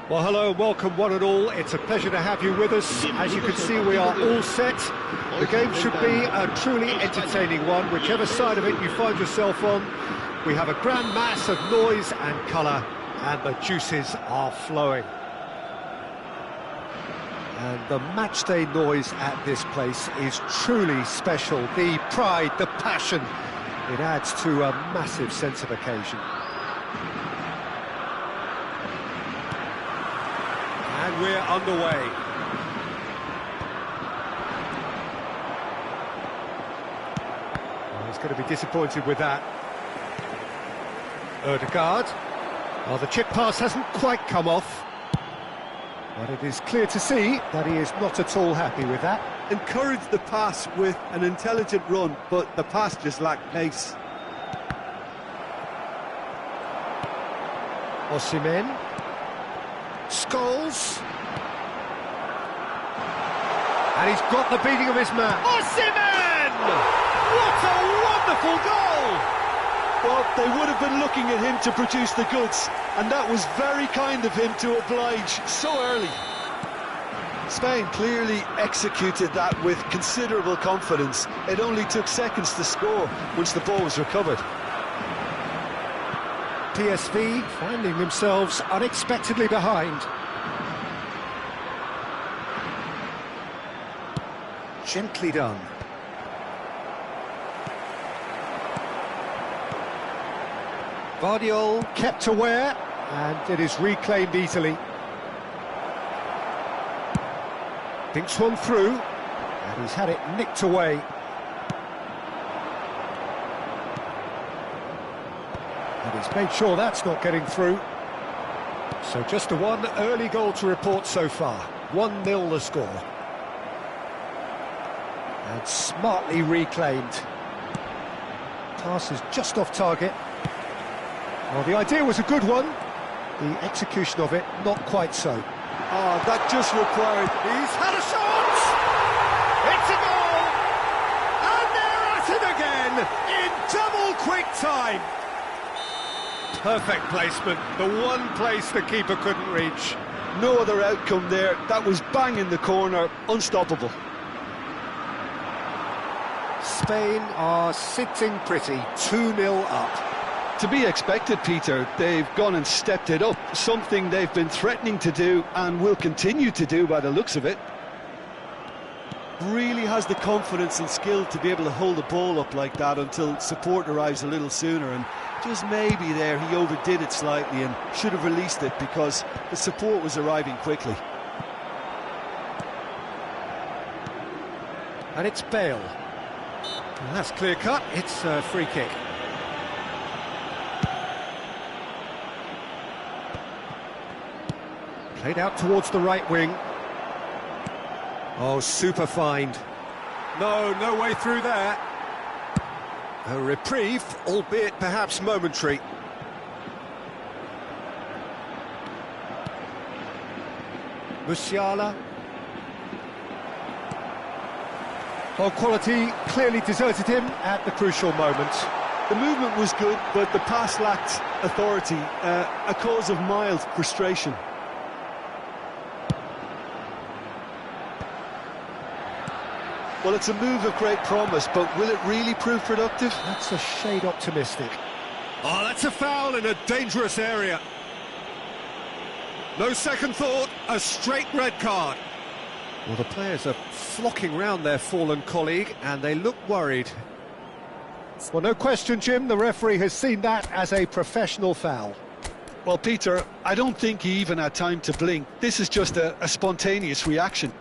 Well, hello and welcome one and all. It's a pleasure to have you with us. As you can see, we are all set. The game should be a truly entertaining one, whichever side of it you find yourself on. We have a grand mass of noise and colour, and the juices are flowing. And the matchday noise at this place is truly special. The pride, the passion, it adds to a massive sense of occasion. And we're underway. Well, he's going to be disappointed with that. Ødegaard. Well, the chip pass hasn't quite come off. But it is clear to see that he is not at all happy with that. Encouraged the pass with an intelligent run, but the pass just lacked pace. Osimhen. Scholes. And he's got the beating of his man. Osimhen! What a wonderful goal! Well, they would have been looking at him to produce the goods, and that was very kind of him to oblige so early. Spain clearly executed that with considerable confidence. It only took seconds to score once the ball was recovered. PSV finding themselves unexpectedly behind. Gently done. Vardiol kept aware, and it is reclaimed easily. Thinks one through, and he's had it nicked away. And he's made sure that's not getting through. So just the one early goal to report so far. 1-0 the score. And smartly reclaimed. Pass is just off target. Well, the idea was a good one. The execution of it, not quite so. Oh, that just required... He's had a shot! It's a goal! And they're at it again, in double quick time! Perfect placement, the one place the keeper couldn't reach. No other outcome there. That was bang in the corner, unstoppable. Spain are sitting pretty, 2-0 up. To be expected, Peter. They've gone and stepped it up, something they've been threatening to do and will continue to do by the looks of it. Really has the confidence and skill to be able to hold the ball up like that until support arrives a little sooner, and just maybe there he overdid it slightly and should have released it because the support was arriving quickly. And it's Bale. And that's clear cut, it's a free kick. Played out towards the right wing. Oh, super find. No way through there. A reprieve, albeit perhaps momentary. Musiala. Well, quality clearly deserted him at the crucial moment. The movement was good, but the pass lacked authority, a cause of mild frustration. Well, it's a move of great promise, but will it really prove productive? That's a shade optimistic. Oh, that's a foul in a dangerous area. No second thought, a straight red card. Well, the players are flocking round their fallen colleague, and they look worried. Well, no question, Jim, the referee has seen that as a professional foul. Well, Peter, I don't think he even had time to blink. This is just a spontaneous reaction.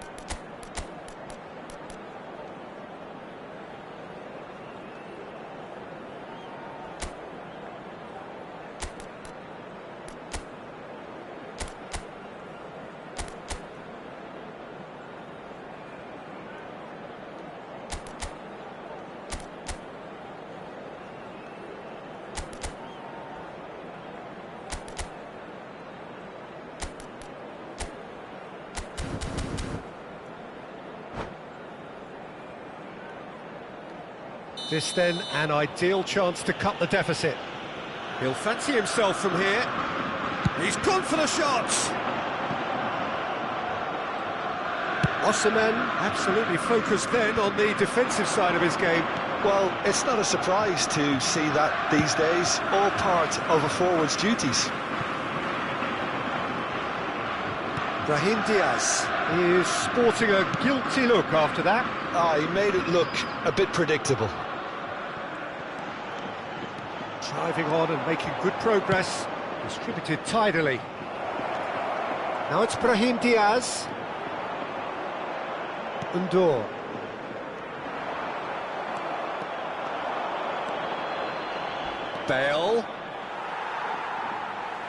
This then an ideal chance to cut the deficit. He'll fancy himself from here. He's gone for the shots. Osimhen absolutely focused then on the defensive side of his game. Well, it's not a surprise to see that these days, all part of a forward's duties. Brahim Diaz is sporting a guilty look after that. He made it look a bit predictable. Driving on and making good progress, distributed tidily. Now it's Brahim Diaz. Undur. Bale.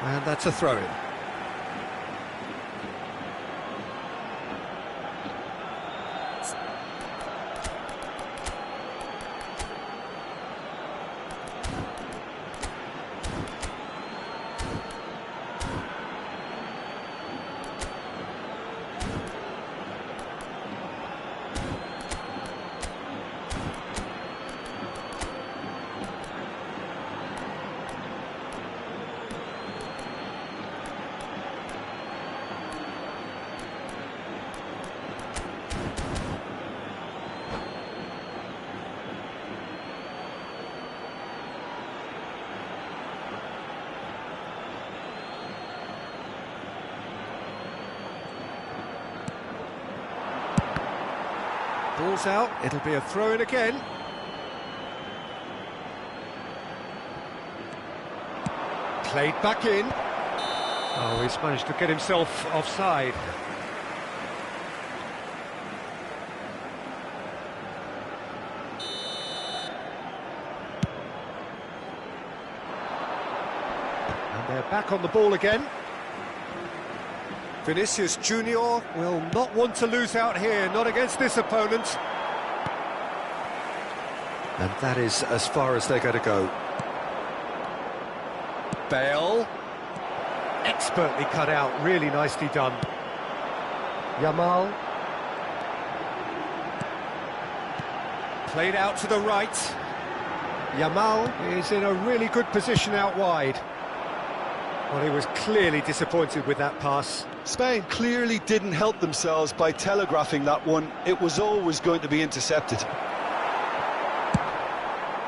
And that's a throw-in. Ball's out, it'll be a throw-in again. Played back in. Oh, he's managed to get himself offside. And they're back on the ball again. Vinicius Junior will not want to lose out here, not against this opponent. And that is as far as they're going to go. Bale. Expertly cut out, really nicely done. Yamal. Played out to the right. Yamal is in a really good position out wide. Well, he was clearly disappointed with that pass. Spain clearly didn't help themselves by telegraphing that one. It was always going to be intercepted.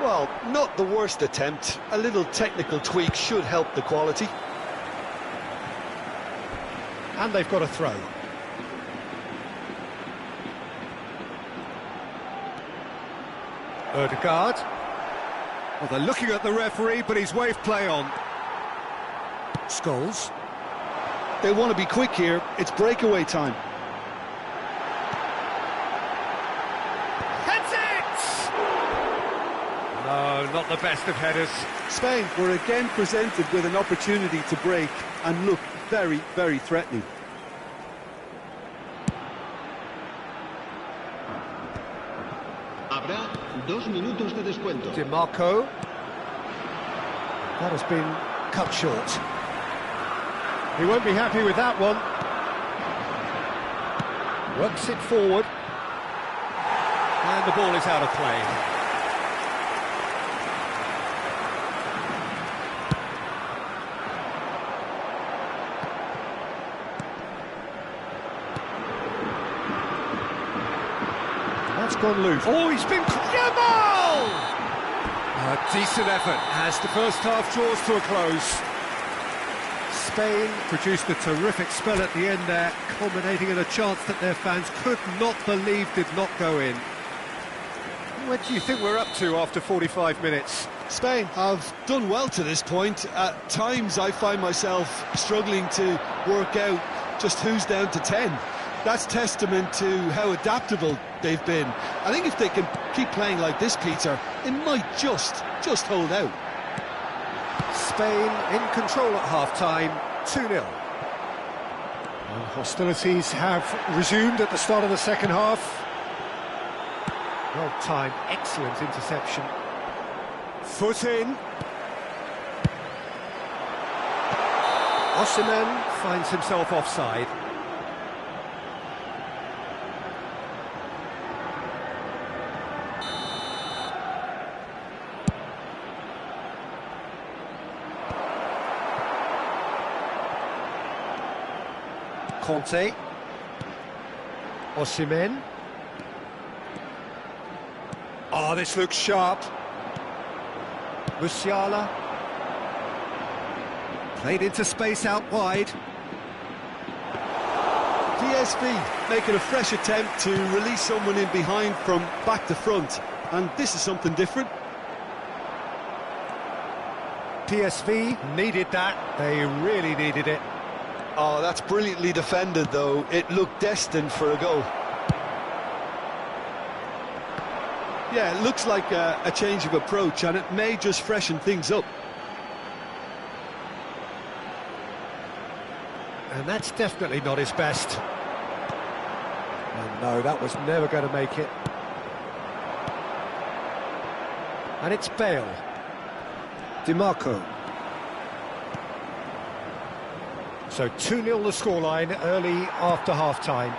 Well, not the worst attempt. A little technical tweak should help the quality. And they've got a throw. Ødegaard. Well, they're looking at the referee, but he's waved play on. Scholes. They want to be quick here. It's breakaway time. Heads it! No, not the best of headers. Spain were again presented with an opportunity to break and look very, very threatening. Habrá 2 minutos de descuento. DiMarco. That has been cut short. He won't be happy with that one. Works it forward. And the ball is out of play. That's gone loose. Oh, he's been... Yamal! A decent effort as the first half draws to a close. Spain produced a terrific spell at the end there, culminating in a chance that their fans could not believe did not go in. What do you think we're up to after 45 minutes? Spain have done well to this point. At times I find myself struggling to work out just who's down to 10. That's testament to how adaptable they've been. I think if they can keep playing like this, Peter, it might just hold out. Spain in control at half-time, 2-0. And hostilities have resumed at the start of the second half. Well-timed, excellent interception. Foot in. Osimhen finds himself offside. Conte. Osimhen. Oh, this looks sharp. Musiala. Played into space out wide. PSV making a fresh attempt to release someone in behind from back to front. And this is something different. PSV needed that. They really needed it. Oh, that's brilliantly defended, though. It looked destined for a goal. Yeah, it looks like a change of approach, and it may just freshen things up. And that's definitely not his best. And no, that was never going to make it. And it's Bale. DiMarco. So 2-0 the scoreline early after half-time.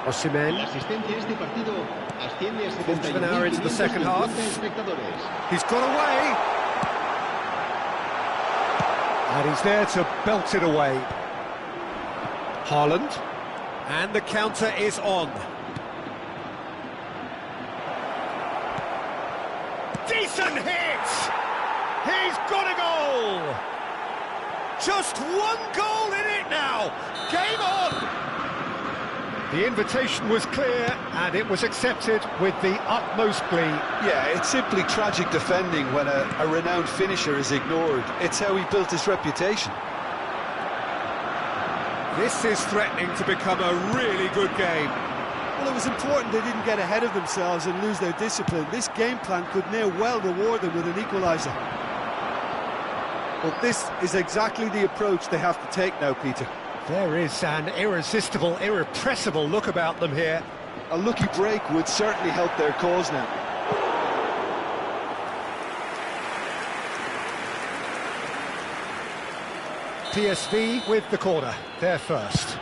Osimhen. Quarter of an hour into the second half. He's got away. And he's there to belt it away. Haaland. And the counter is on. Decent hit! He's got a goal! Just one goal in it now! Game on! The invitation was clear, and it was accepted with the utmost glee. Yeah, it's simply tragic defending when a renowned finisher is ignored. It's how he built his reputation. This is threatening to become a really good game. Well, it was important they didn't get ahead of themselves and lose their discipline. This game plan could now well reward them with an equaliser. But this is exactly the approach they have to take now, Peter. There is an irresistible, irrepressible look about them here. A lucky break would certainly help their cause now. PSV with the corner, they're first.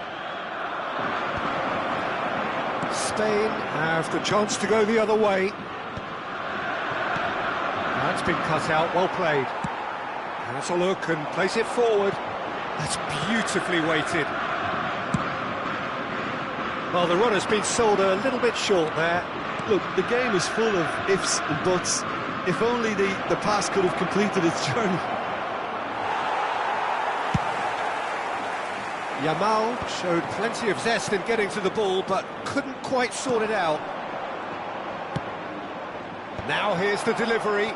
Spain have the chance to go the other way. That's been cut out, well played. And it's a look and place it forward. That's beautifully weighted. Well, the runner's been sold a little bit short there. Look, the game is full of ifs and buts. If only the pass could have completed its journey. Yamal showed plenty of zest in getting to the ball, but couldn't quite sort it out. Now here's the delivery.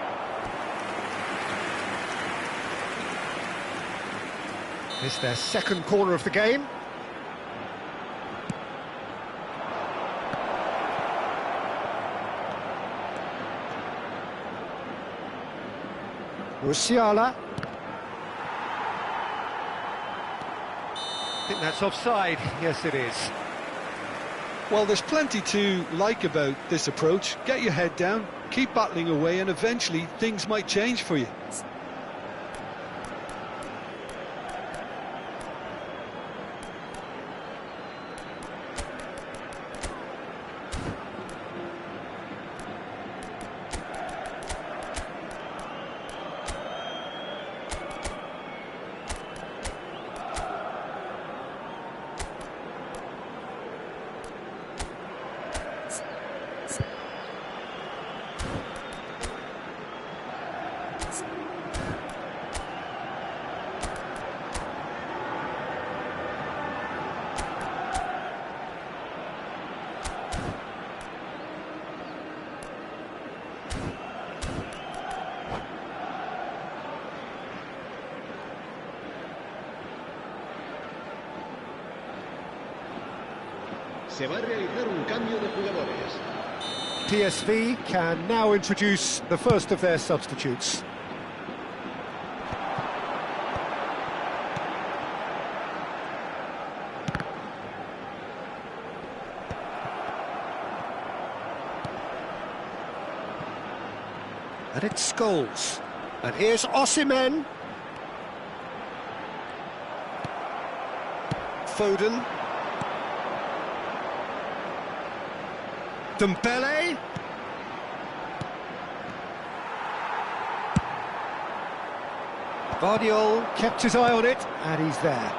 It's their second corner of the game. Musiala. I think that's offside. Yes, it is. Well, there's plenty to like about this approach. Get your head down, keep battling away, and eventually things might change for you. Se va a realizar un cambio de jugadores. PSV can now introduce the first of their substitutes. And it's Scholes. And here's Osimhen. Foden. Dembele. Guardiola kept his eye on it, and he's there.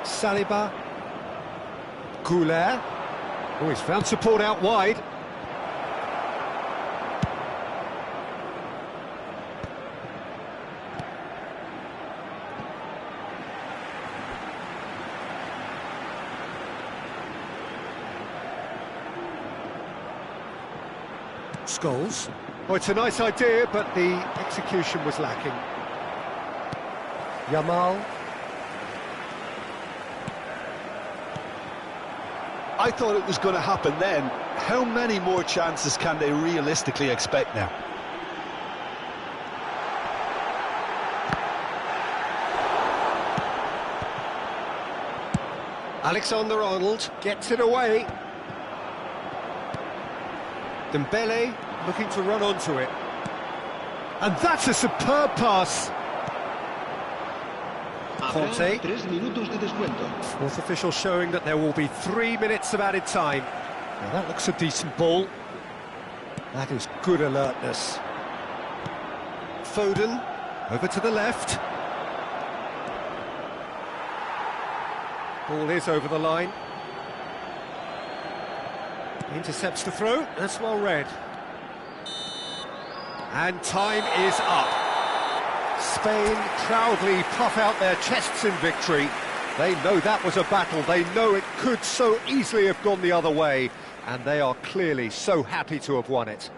Saliba. Goulet. Oh, he's found support out wide. Scholes. Oh, it's a nice idea, but the execution was lacking. Yamal. I thought it was going to happen then. How many more chances can they realistically expect now? Alexander-Arnold gets it away. Dembele looking to run onto it. And that's a superb pass. Conte. 3 minutos de descuento. Fourth official showing that there will be 3 minutes of added time. Now that looks a decent ball. That is good alertness. Foden, over to the left. Ball is over the line. Intercepts the throw, that's well read. And time is up. Spain proudly puff out their chests in victory. They know that was a battle, they know it could so easily have gone the other way, and they are clearly so happy to have won it.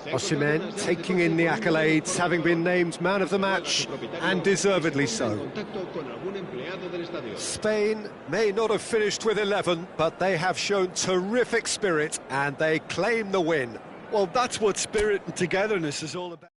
Osimhen taking in the accolades, having been named man of the match, and deservedly so. Spain may not have finished with 11, but they have shown terrific spirit, and they claim the win. Well, that's what spirit and togetherness is all about.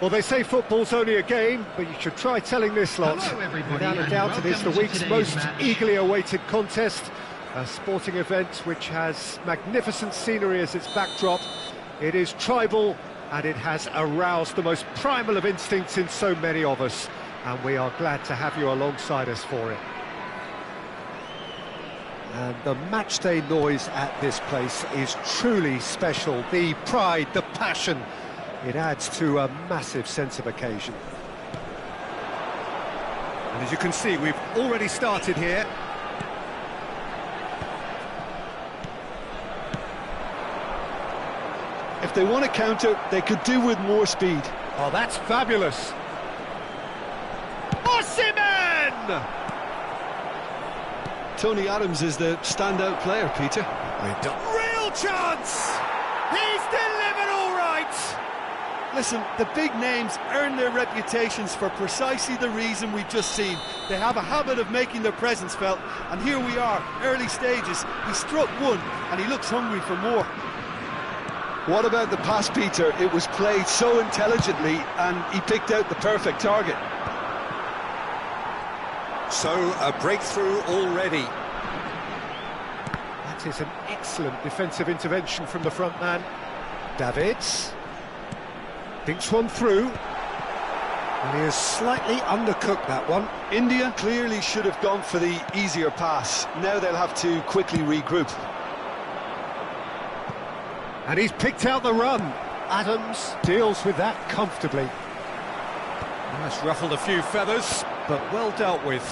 Well, they say football's only a game, but you should try telling this lot. Hello, everybody, Without a and doubt, it is the welcome to week's today's most match. eagerly awaited contest. A sporting event which has magnificent scenery as its backdrop. It is tribal, and it has aroused the most primal of instincts in so many of us. And we are glad to have you alongside us for it. And the matchday noise at this place is truly special. The pride, the passion, it adds to a massive sense of occasion. And as you can see, we've already started here. If they want to counter, they could do with more speed. Oh, that's fabulous. Osimhen! Tony Adams is the standout player, Peter. Real chance! He's delivered all right! Listen, the big names earn their reputations for precisely the reason we've just seen. They have a habit of making their presence felt, and here we are, early stages. He struck one, and he looks hungry for more. What about the pass, Peter? It was played so intelligently, and he picked out the perfect target. So, a breakthrough already. That is an excellent defensive intervention from the front man. Davids thinks one through, and he has slightly undercooked that one. India clearly should have gone for the easier pass. Now they'll have to quickly regroup. And he's picked out the run. Adams deals with that comfortably. That's ruffled a few feathers, but well dealt with.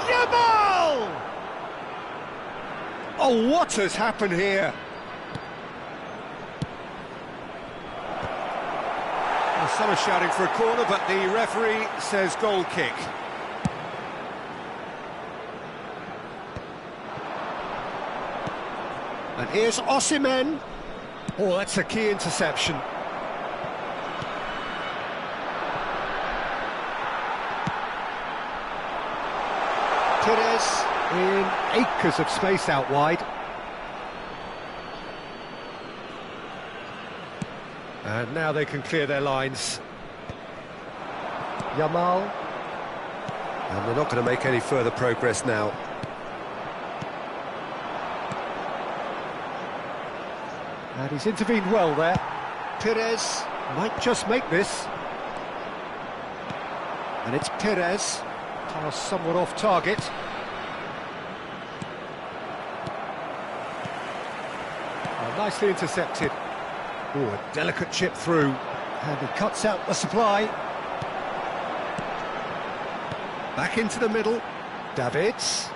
Yamal! Oh, what has happened here? Well, some are shouting for a corner, but the referee says goal kick. And here's Osimhen. Oh, that's a key interception. Perez in acres of space out wide. And now they can clear their lines. Yamal. And they're not going to make any further progress now. And he's intervened well there. Perez might just make this. And it's Perez. Pass somewhat off target. Oh, nicely intercepted. Oh, a delicate chip through. And he cuts out the supply. Back into the middle. Davids.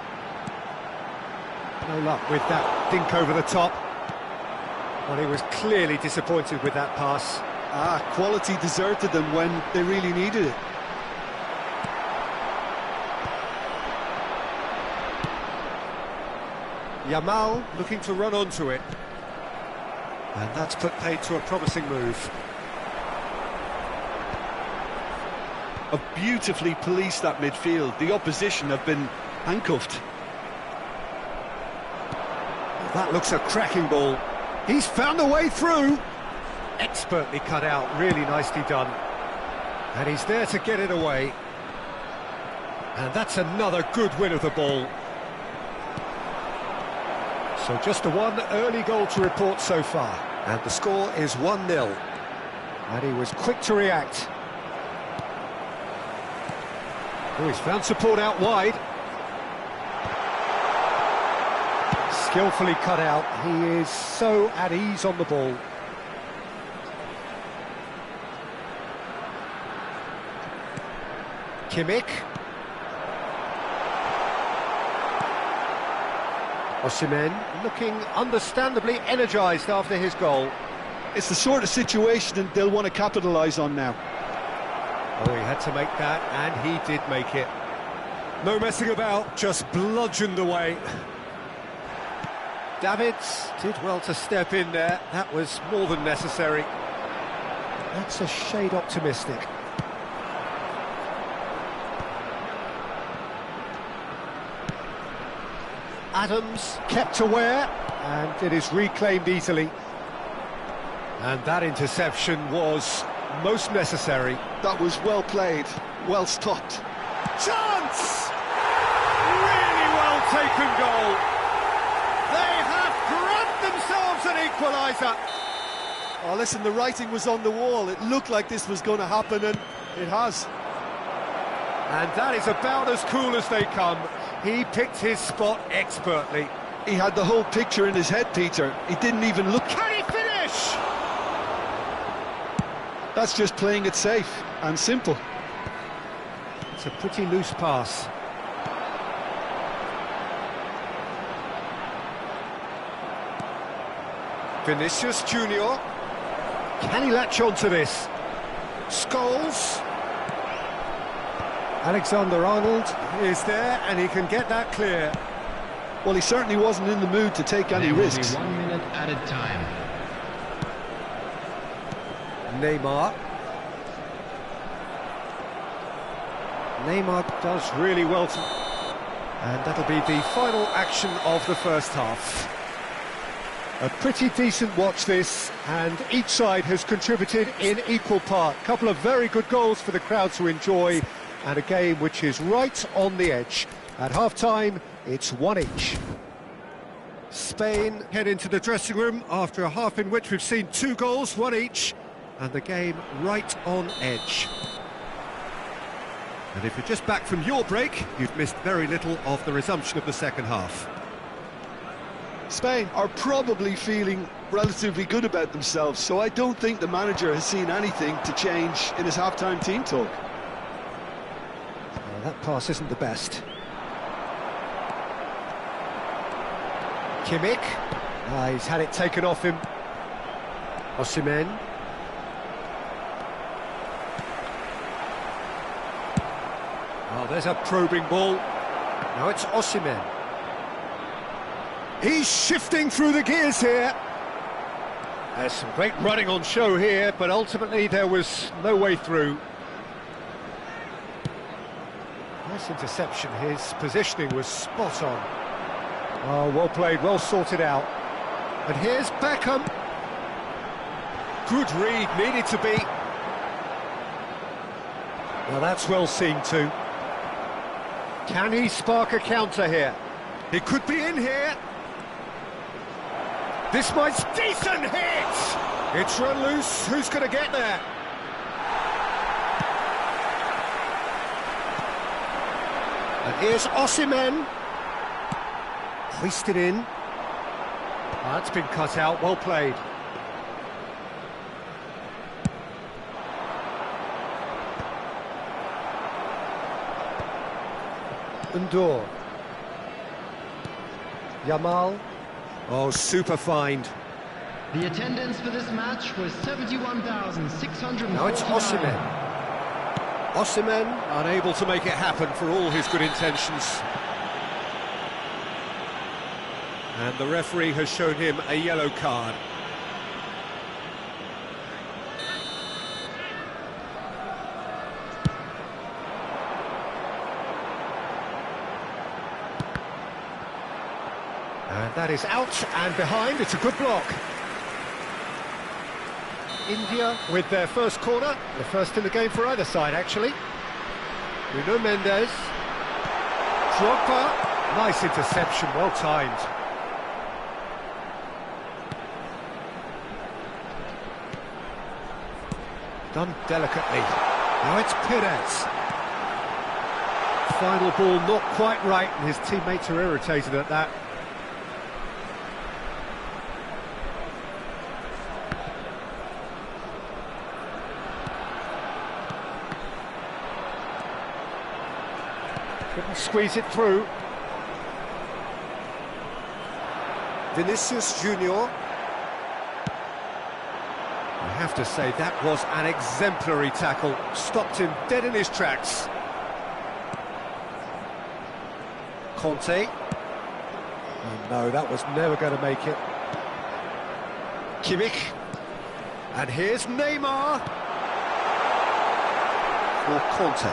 No luck with that dink over the top. Well, he was clearly disappointed with that pass. Quality deserted them when they really needed it. Yamal looking to run onto it. And that's put paid to a promising move. Have beautifully policed that midfield. The opposition have been handcuffed. That looks a cracking ball. He's found a way through. Expertly cut out, really nicely done. And he's there to get it away. And that's another good win of the ball. So just the one early goal to report so far. And the score is 1-0. And he was quick to react. Oh, he's found support out wide. Skillfully cut out. He is so at ease on the ball. Kimmich. Osimhen looking understandably energised after his goal. It's the sort of situation that they'll want to capitalise on now. Oh, he had to make that, and he did make it. No messing about, just bludgeoned away. Davids did well to step in there. That was more than necessary. That's a shade optimistic. Adams kept aware, and it is reclaimed easily. And that interception was most necessary. That was well played, well stopped. Chance! Really well taken goal. They have grabbed themselves an equaliser. Oh, listen, the writing was on the wall. It looked like this was going to happen, and it has. And that is about as cool as they come. He picked his spot expertly. He had the whole picture in his head, Peter. He didn't even look. Can he finish? That's just playing it safe and simple. It's a pretty loose pass. Vinicius Junior. Can he latch on to this? Scholes. Alexander-Arnold is there, and he can get that clear. Well, he certainly wasn't in the mood to take any risks. 1 minute added time. Neymar. Neymar does really well to... And that'll be the final action of the first half. A pretty decent watch this, and each side has contributed in equal part. Couple of very good goals for the crowd to enjoy, and a game which is right on the edge. At half-time, it's 1 each. Spain head into the dressing room after a half in which we've seen 2 goals, 1 each, and the game right on edge. And if you're just back from your break, you've missed very little of the resumption of the second half. Spain are probably feeling relatively good about themselves, so I don't think the manager has seen anything to change in his half-time team talk. Well, that pass isn't the best. Kimmich. He's had it taken off him. Osimhen. Oh, there's a probing ball. Now it's Osimhen. He's shifting through the gears here. There's some great running on show here, but ultimately there was no way through. Nice interception. His positioning was spot on. Oh, well played, well sorted out. And here's Beckham. Good read, needed to be. Now that's well seen too. Can he spark a counter here? He could be in here. This might... Decent hit! It's run loose. Who's going to get there? And here's Osimhen. Hoisted in. Oh, that's been cut out. Well played. Undor. Yamal. Oh, super find. The attendance for this match was 71,600. Now it's Osimhen. Osimhen unable to make it happen for all his good intentions. And the referee has shown him a yellow card. And that is out and behind. It's a good block. India with their first corner, the first in the game for either side, actually. Bruno Mendes. Drogba. Nice interception, well timed. Done delicately. Now it's Perez. Final ball not quite right, and his teammates are irritated at that. Couldn't squeeze it through. Vinicius Junior. I have to say, that was an exemplary tackle. Stopped him dead in his tracks. Conte. Oh no, that was never going to make it. Kimmich. And here's Neymar. For Conte.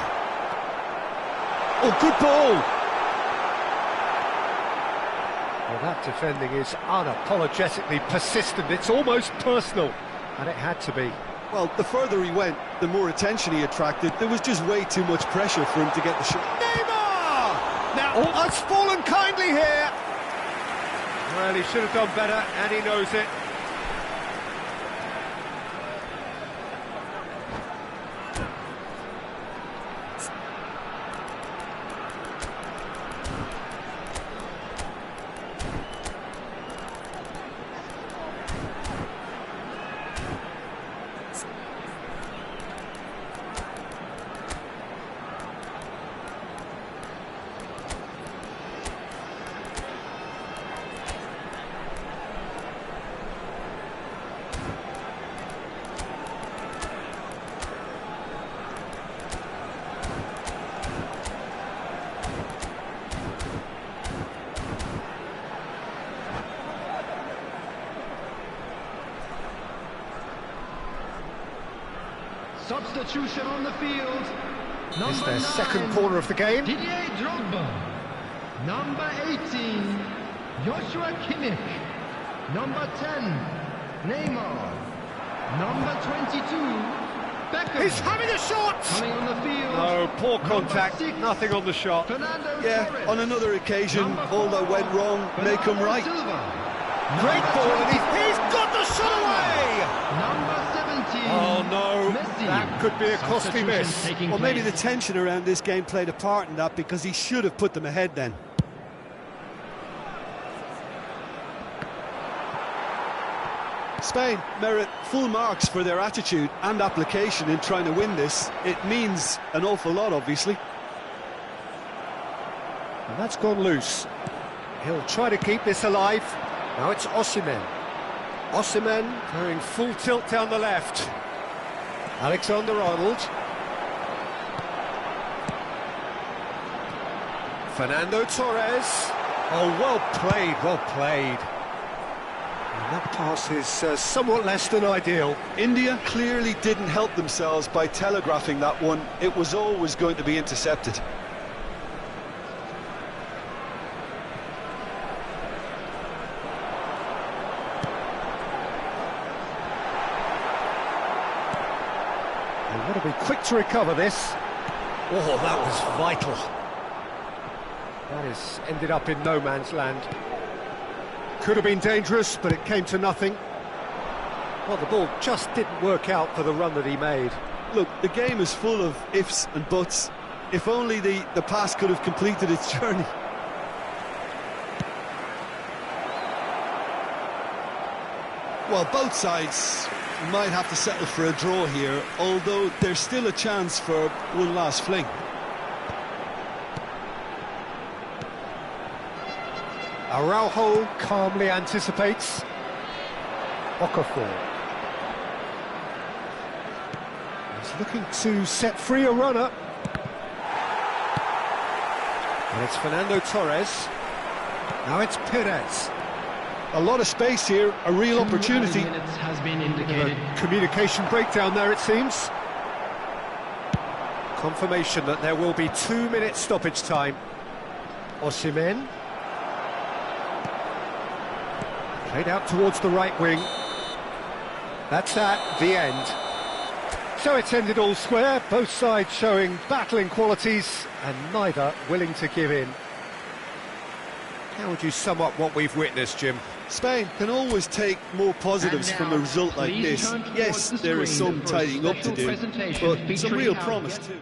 Oh, good ball! Well, that defending is unapologetically persistent. It's almost personal. And it had to be. Well, the further he went, the more attention he attracted. There was just way too much pressure for him to get the shot. Neymar! Now, has fallen kindly here. Well, he should have done better, and he knows it. Substitution on the field. It's their second corner of the game. Didier Drogba. Number 18, Joshua Kimmich. Number 10, Neymar. Number 22, Beckham. He's having a shot! Coming on the field. No, poor contact, Number 6, nothing on the shot. Fernando Yeah, Torres. on another occasion, Number all that 4, went wrong, make him Bernardo right. Silva. Great Number ball, and 20, he's got the shot away! Number 17. Oh no, Messi. that could be a costly Substitution miss. taking Well, maybe the place. tension around this game played a part in that, because he should have put them ahead then. Spain merit full marks for their attitude and application in trying to win this. It means an awful lot, obviously. And that's gone loose. He'll try to keep this alive. Now it's Osimhen. Osimhen going full tilt down the left. Alexander-Arnold. Fernando Torres. Oh, well played, well played. And that pass is somewhat less than ideal. India clearly didn't help themselves by telegraphing that one. It was always going to be intercepted. They want to be quick to recover this. Oh, that was vital. That has ended up in no man's land. Could have been dangerous, but it came to nothing. Well, the ball just didn't work out for the run that he made. Look, the game is full of ifs and buts. If only the pass could have completed its journey. Well, both sides might have to settle for a draw here, although there's still a chance for one last fling. Araujo calmly anticipates. Okafor. He's looking to set free a runner. And it's Fernando Torres. Now it's Perez. A lot of space here, a real 2 opportunity. added minutes has been Bit of indicated. a communication breakdown there, it seems. Confirmation that there will be 2 minutes stoppage time. Osimhen. Played out towards the right wing. That's at the end. So it's ended all square, both sides showing battling qualities and neither willing to give in. How would you sum up what we've witnessed, Jim? Spain can always take more positives And from now, a result like please this. turn towards Yes, the there is screen some for a tidying up to special do, presentation but some featuring real how promise to- too.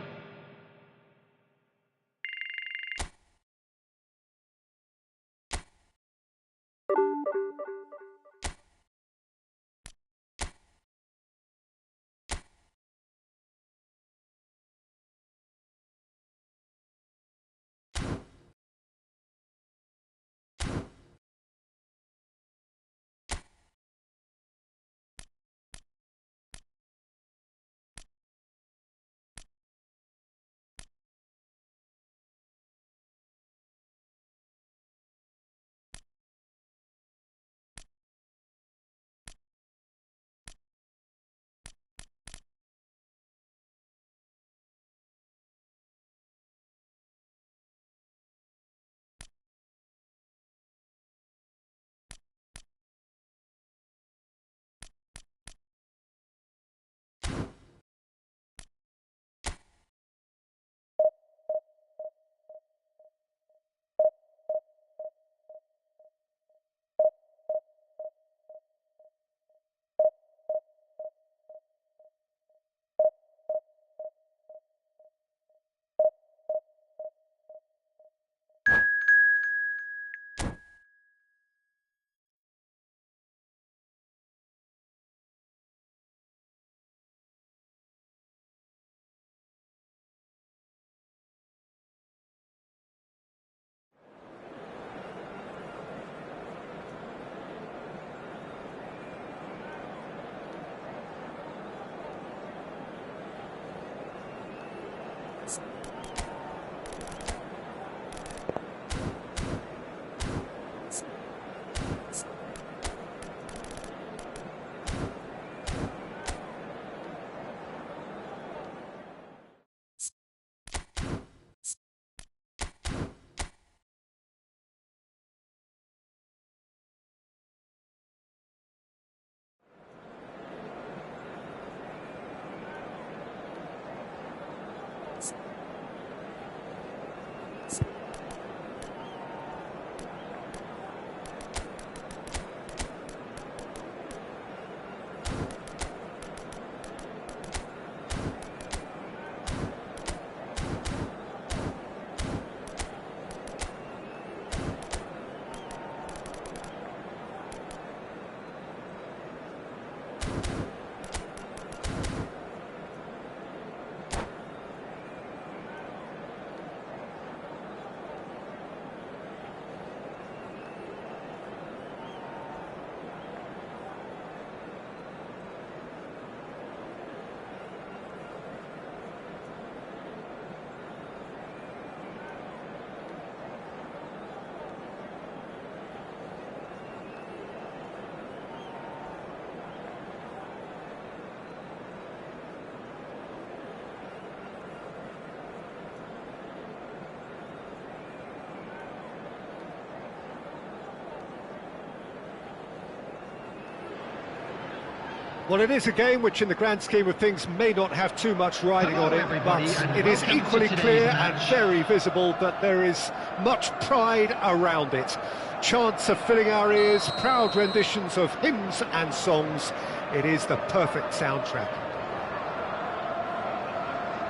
Well, it is a game which in the grand scheme of things may not have too much riding Hello, on it, everybody, but and it is welcome to equally today's clear match. and very visible that there is much pride around it. Chants are filling our ears, proud renditions of hymns and songs. It is the perfect soundtrack.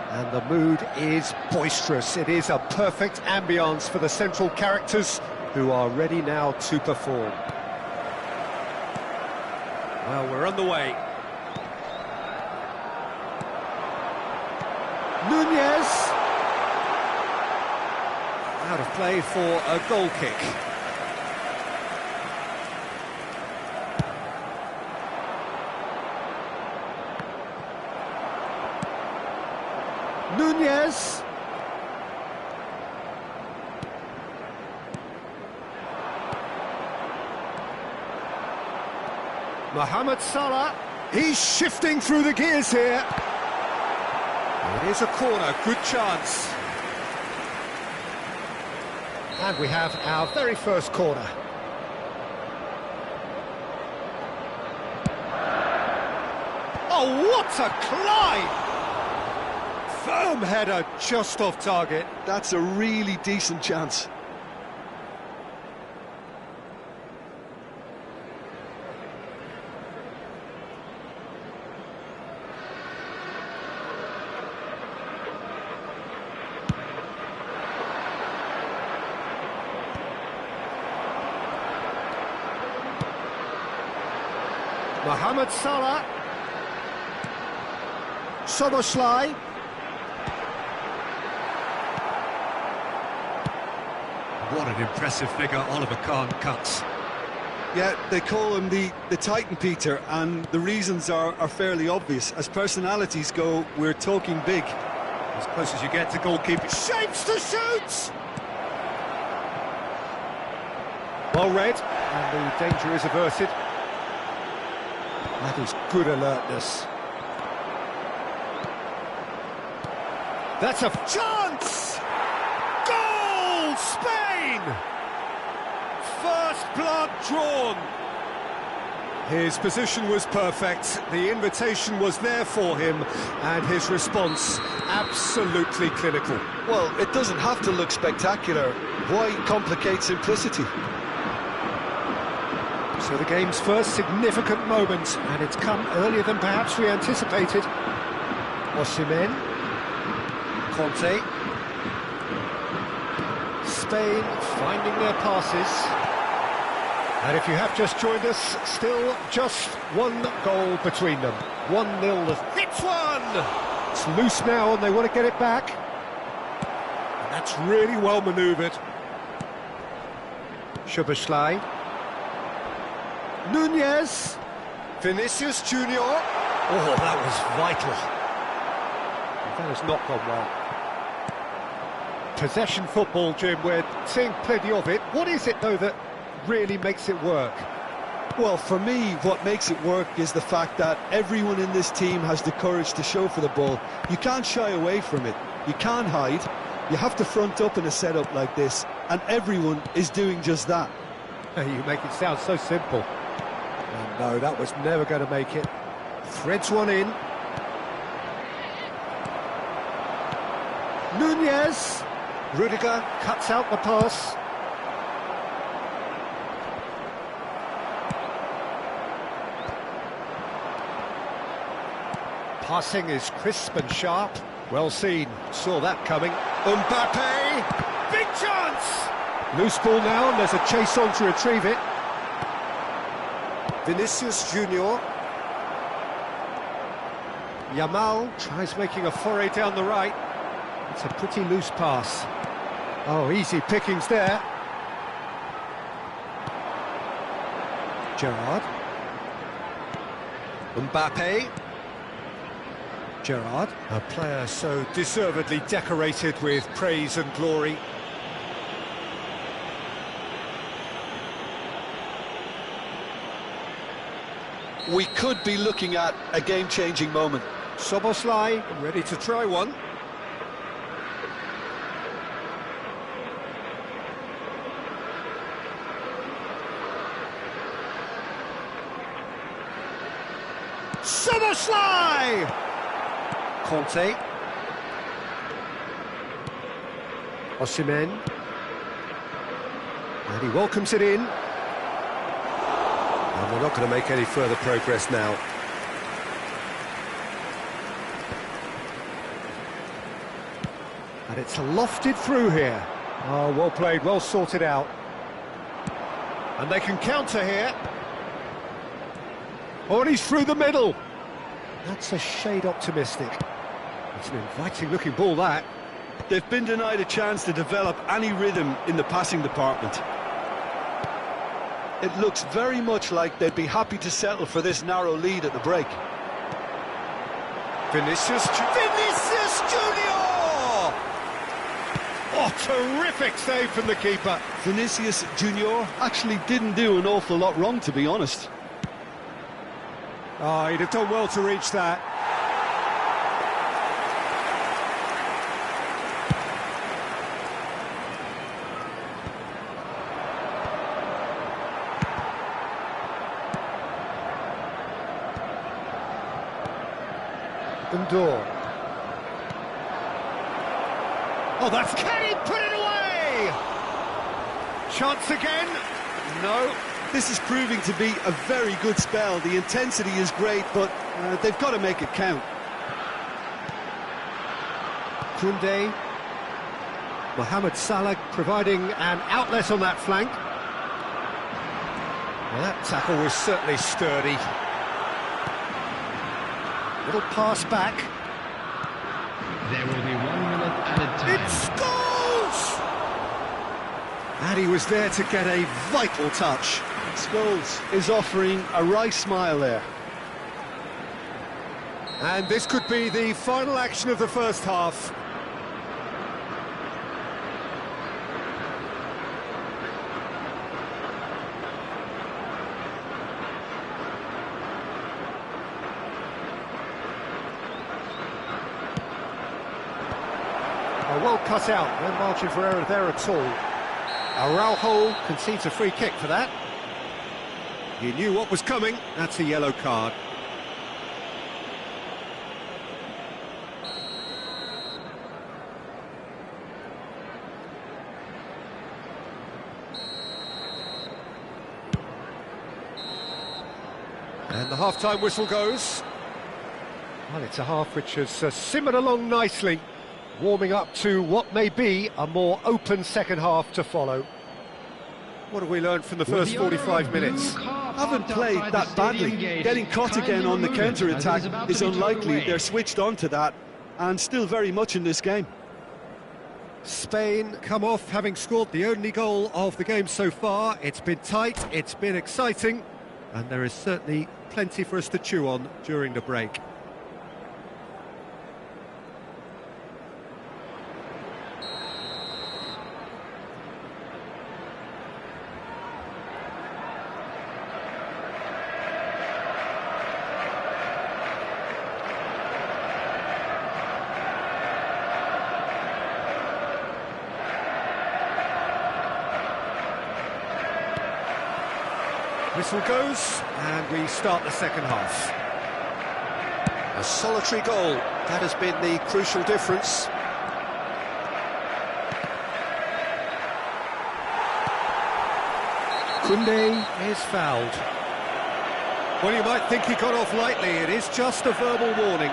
And the mood is boisterous. It is a perfect ambience for the central characters who are ready now to perform. Well, we're on the way. Nunez! Out of play for a goal kick. Nunez! Mohamed Salah, he's shifting through the gears here. It is a corner, good chance. And we have our very first corner. Oh, what a climb! Firm header just off target. That's a really decent chance. Mohamed Salah. Soboslai. What an impressive figure Oliver Kahn cuts. Yeah, they call him the Titan, Peter, and the reasons are fairly obvious. As personalities go, we're talking big. As close as you get to goalkeeping. Shapes to shoot! Well read, and the danger is averted. That is good alertness. That's a chance! Goal! Spain! First blood drawn. His position was perfect, the invitation was there for him, and his response absolutely clinical. Well, it doesn't have to look spectacular. Why complicate simplicity? So the game's first significant moment, and it's come earlier than perhaps we anticipated. Osimhen, Conte, Spain finding their passes. And if you have just joined us, still just one goal between them. 1-0. Hits one! It's loose now and they want to get it back. And that's really well manoeuvred. Szoboszlai. Nunez. Vinicius Junior. Oh, that was vital. That has not gone well. Possession football, Jim, we're seeing plenty of it. What is it, though, that really makes it work? Well, for me, what makes it work is the fact that everyone in this team has the courage to show for the ball. You can't shy away from it. You can't hide. You have to front up in a setup like this, and everyone is doing just that. You make it sound so simple. And no, that was never going to make it. Threads one in. Nunez. Rudiger cuts out the pass. Passing is crisp and sharp. Well seen. Saw that coming. Mbappe. Big chance. Loose ball now, and there's a chase on to retrieve it. Vinicius Junior. Yamal tries making a foray down the right. It's a pretty loose pass. Oh, easy pickings there. Gerrard. Mbappe. Gerrard, a player so deservedly decorated with praise and glory. We could be looking at a game-changing moment. Szoboszlai ready to try one. Summerslide! Conte. Osimhen. And he welcomes it in. And we're not going to make any further progress now. And it's lofted through here. Oh, well played, well sorted out. And they can counter here. Oh, and he's through the middle. That's a shade optimistic. It's an inviting-looking ball, that. They've been denied a chance to develop any rhythm in the passing department. It looks very much like they'd be happy to settle for this narrow lead at the break. Vinicius Junior! Oh, terrific save from the keeper. Vinicius Junior actually didn't do an awful lot wrong, to be honest. Oh, he'd have done well to reach that. Door. Oh, that's... Can he put it away? Chance again? No. This is proving to be a very good spell. The intensity is great, but they've got to make it count. Koundé. Mohamed Salah providing an outlet on that flank. Well, that tackle was certainly sturdy. Little pass back. There will be 1 minute added time. It scores! And he was there to get a vital touch. Scholes is offering a wry smile there. And this could be the final action of the first half. Well cut out, no margin for error there at all. Araujo concedes a free kick for that. He knew what was coming, that's a yellow card. And the half-time whistle goes. Well, it's a half which has simmered along nicely, warming up to what may be a more open second half to follow. What have we learned from the first 45 minutes? Haven't played that badly. Getting caught again on the counter-attack is unlikely. They're switched on to that, and still very much in this game. Spain come off having scored the only goal of the game so far. It's been tight, it's been exciting, and there is certainly plenty for us to chew on during the break. Whistle goes, and we start the second half. A solitary goal, that has been the crucial difference. Koundé is fouled. Well, you might think he got off lightly, it is just a verbal warning.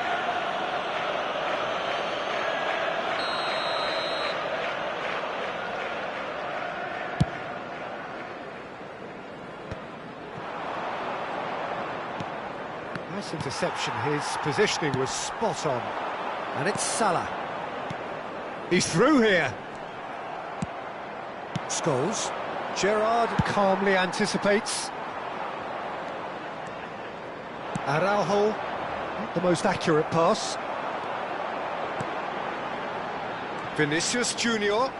Nice interception, his positioning was spot on. And it's Salah. He's through here. Scholes. Gerrard calmly anticipates. Araujo, not the most accurate pass. Vinicius Junior.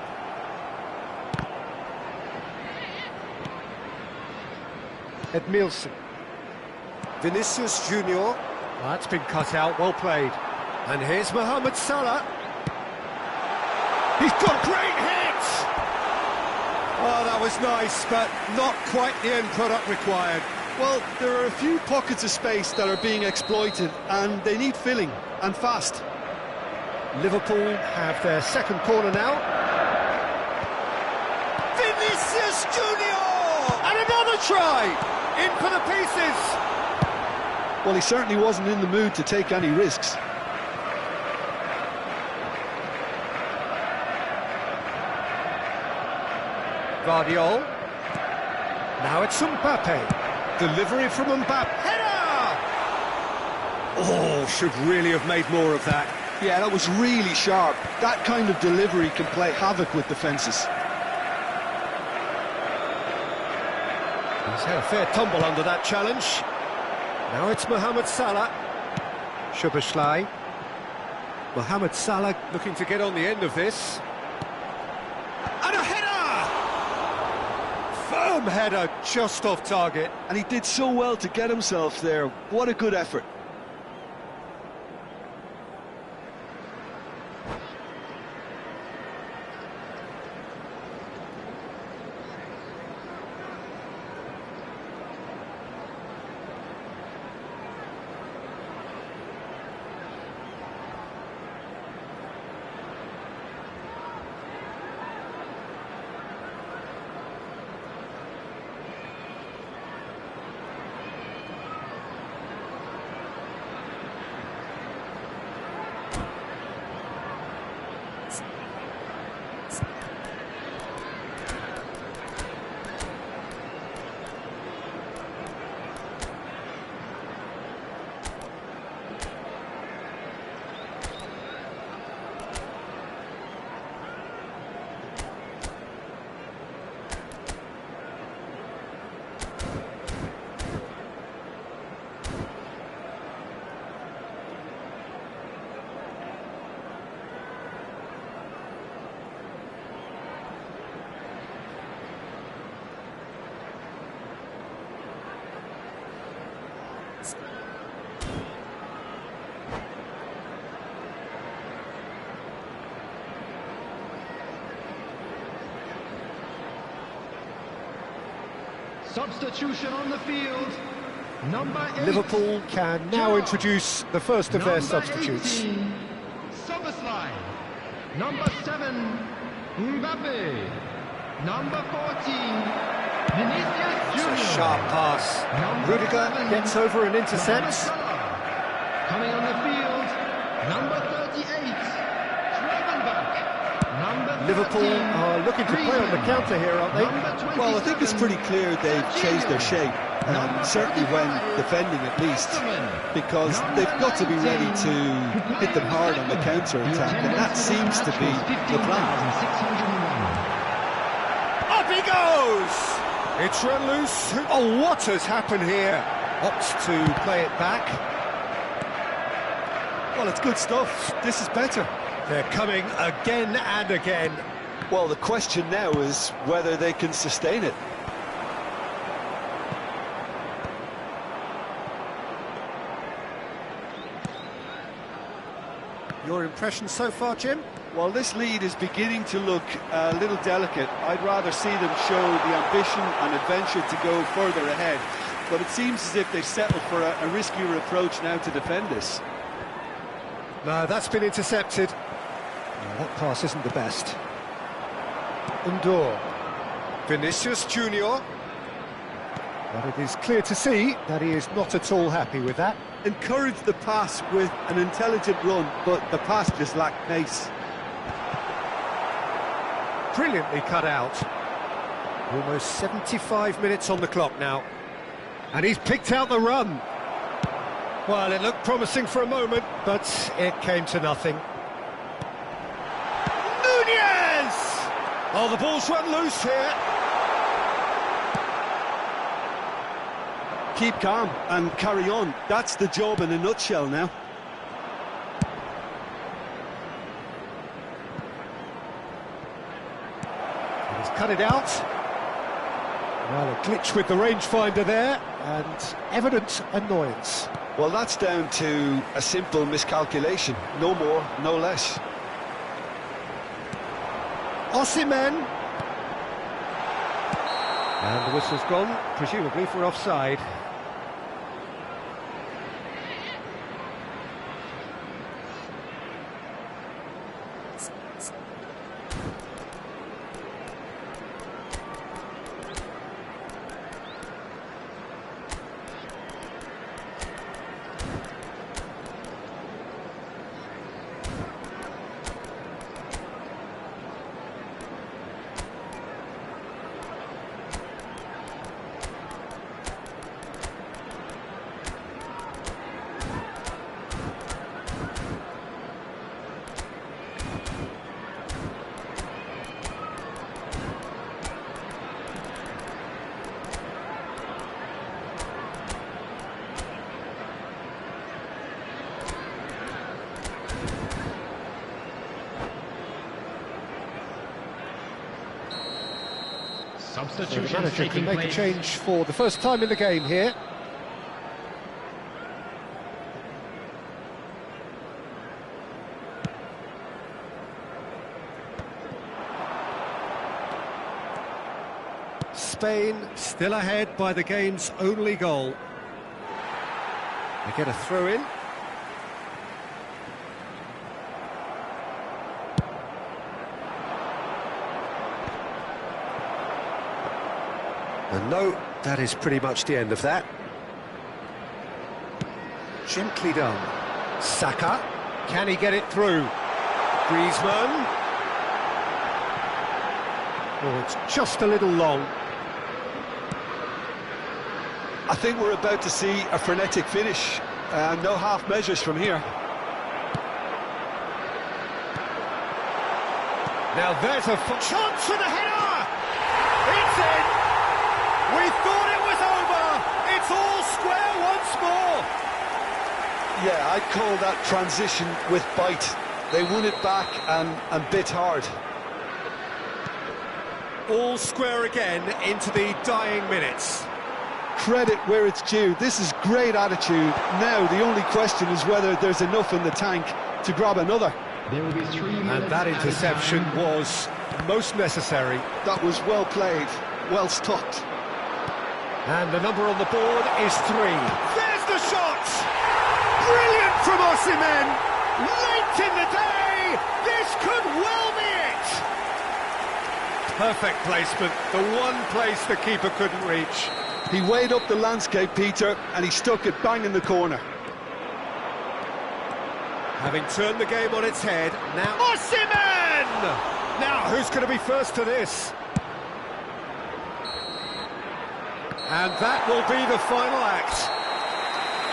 Edmilson. Vinicius Junior. Well, that's been cut out, well played. And here's Mohamed Salah. He's got great hits! Oh, that was nice, but not quite the end product required. Well, there are a few pockets of space that are being exploited, and they need filling, and fast. Liverpool have their second corner now. Vinicius Junior! And another try! In for the pieces! Well, he certainly wasn't in the mood to take any risks. Guardiola. Now it's Mbappe. Delivery from Mbappe. Header! Oh, should really have made more of that. Yeah, that was really sharp. That kind of delivery can play havoc with defences. He's had a fair tumble under that challenge. Now it's Mohamed Salah. Szoboszlai. Mohamed Salah looking to get on the end of this. And a header! Firm header, just off target. And he did so well to get himself there. What a good effort. Substitution on the field. Number 8. Liverpool can now introduce the first of their substitutes. 18, Szoboszlai. Number 7, Mbappe. Number 14, Vinicius It's Junior. a sharp pass. Number Rudiger 7, gets over and Mohamed intercepts. Salah. Coming on the field, number 38, Schwabenbach. Number Liverpool 13, are looking to play on the counter here, aren't they? Number Well, I think it's pretty clear they've changed their shape, certainly when defending at least, because they've got to be ready to hit them hard on the counter-attack, and that seems to be the plan. Up he goes! It's run loose. Oh, what has happened here? Opts to play it back. Well, it's good stuff. This is better. They're coming again and again. Well, the question now is whether they can sustain it. Your impression so far, Jim? Well, this lead is beginning to look a little delicate. I'd rather see them show the ambition and adventure to go further ahead. But it seems as if they've settled for a riskier approach now to defend this. No, that's been intercepted. No, that pass isn't the best. Undor. Vinicius Junior. But it is clear to see that he is not at all happy with that. Encouraged the pass with an intelligent run, but the pass just lacked pace. Brilliantly cut out. Almost 75 minutes on the clock now. And he's picked out the run. Well, it looked promising for a moment, but it came to nothing. Nunez! Oh, the ball's run loose here. Keep calm and carry on. That's the job in a nutshell now. He's cut it out. Well, a glitch with the rangefinder there, and evident annoyance. Well, that's down to a simple miscalculation. No more, no less. Osimhen. And the whistle's gone, presumably for offside. So the manager can make a change for the first time in the game here. Spain still ahead by the game's only goal. They get a throw in. And no, that is pretty much the end of that. Gently done. Saka, can he get it through? Griezmann. Oh, it's just a little long. I think we're about to see a frenetic finish. No half measures from here. Now there's a chance for the header! It's in! We thought it was over! It's all square once more! Yeah, I'd call that transition with bite. They won it back and bit hard. All square again into the dying minutes. Credit where it's due. This is great attitude. Now the only question is whether there's enough in the tank to grab another. There will be 3 minutes. And that interception was most necessary. That was well played, well stopped. And the number on the board is 3. There's the shot! Brilliant from Osimhen! Late in the day! This could well be it! Perfect placement, the one place the keeper couldn't reach. He weighed up the landscape, Peter, and he stuck it bang in the corner. Having turned the game on its head, now Osimhen! Now, who's going to be first to this? And that will be the final act.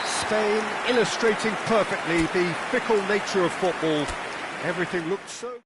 Spain illustrating perfectly the fickle nature of football. Everything looked so...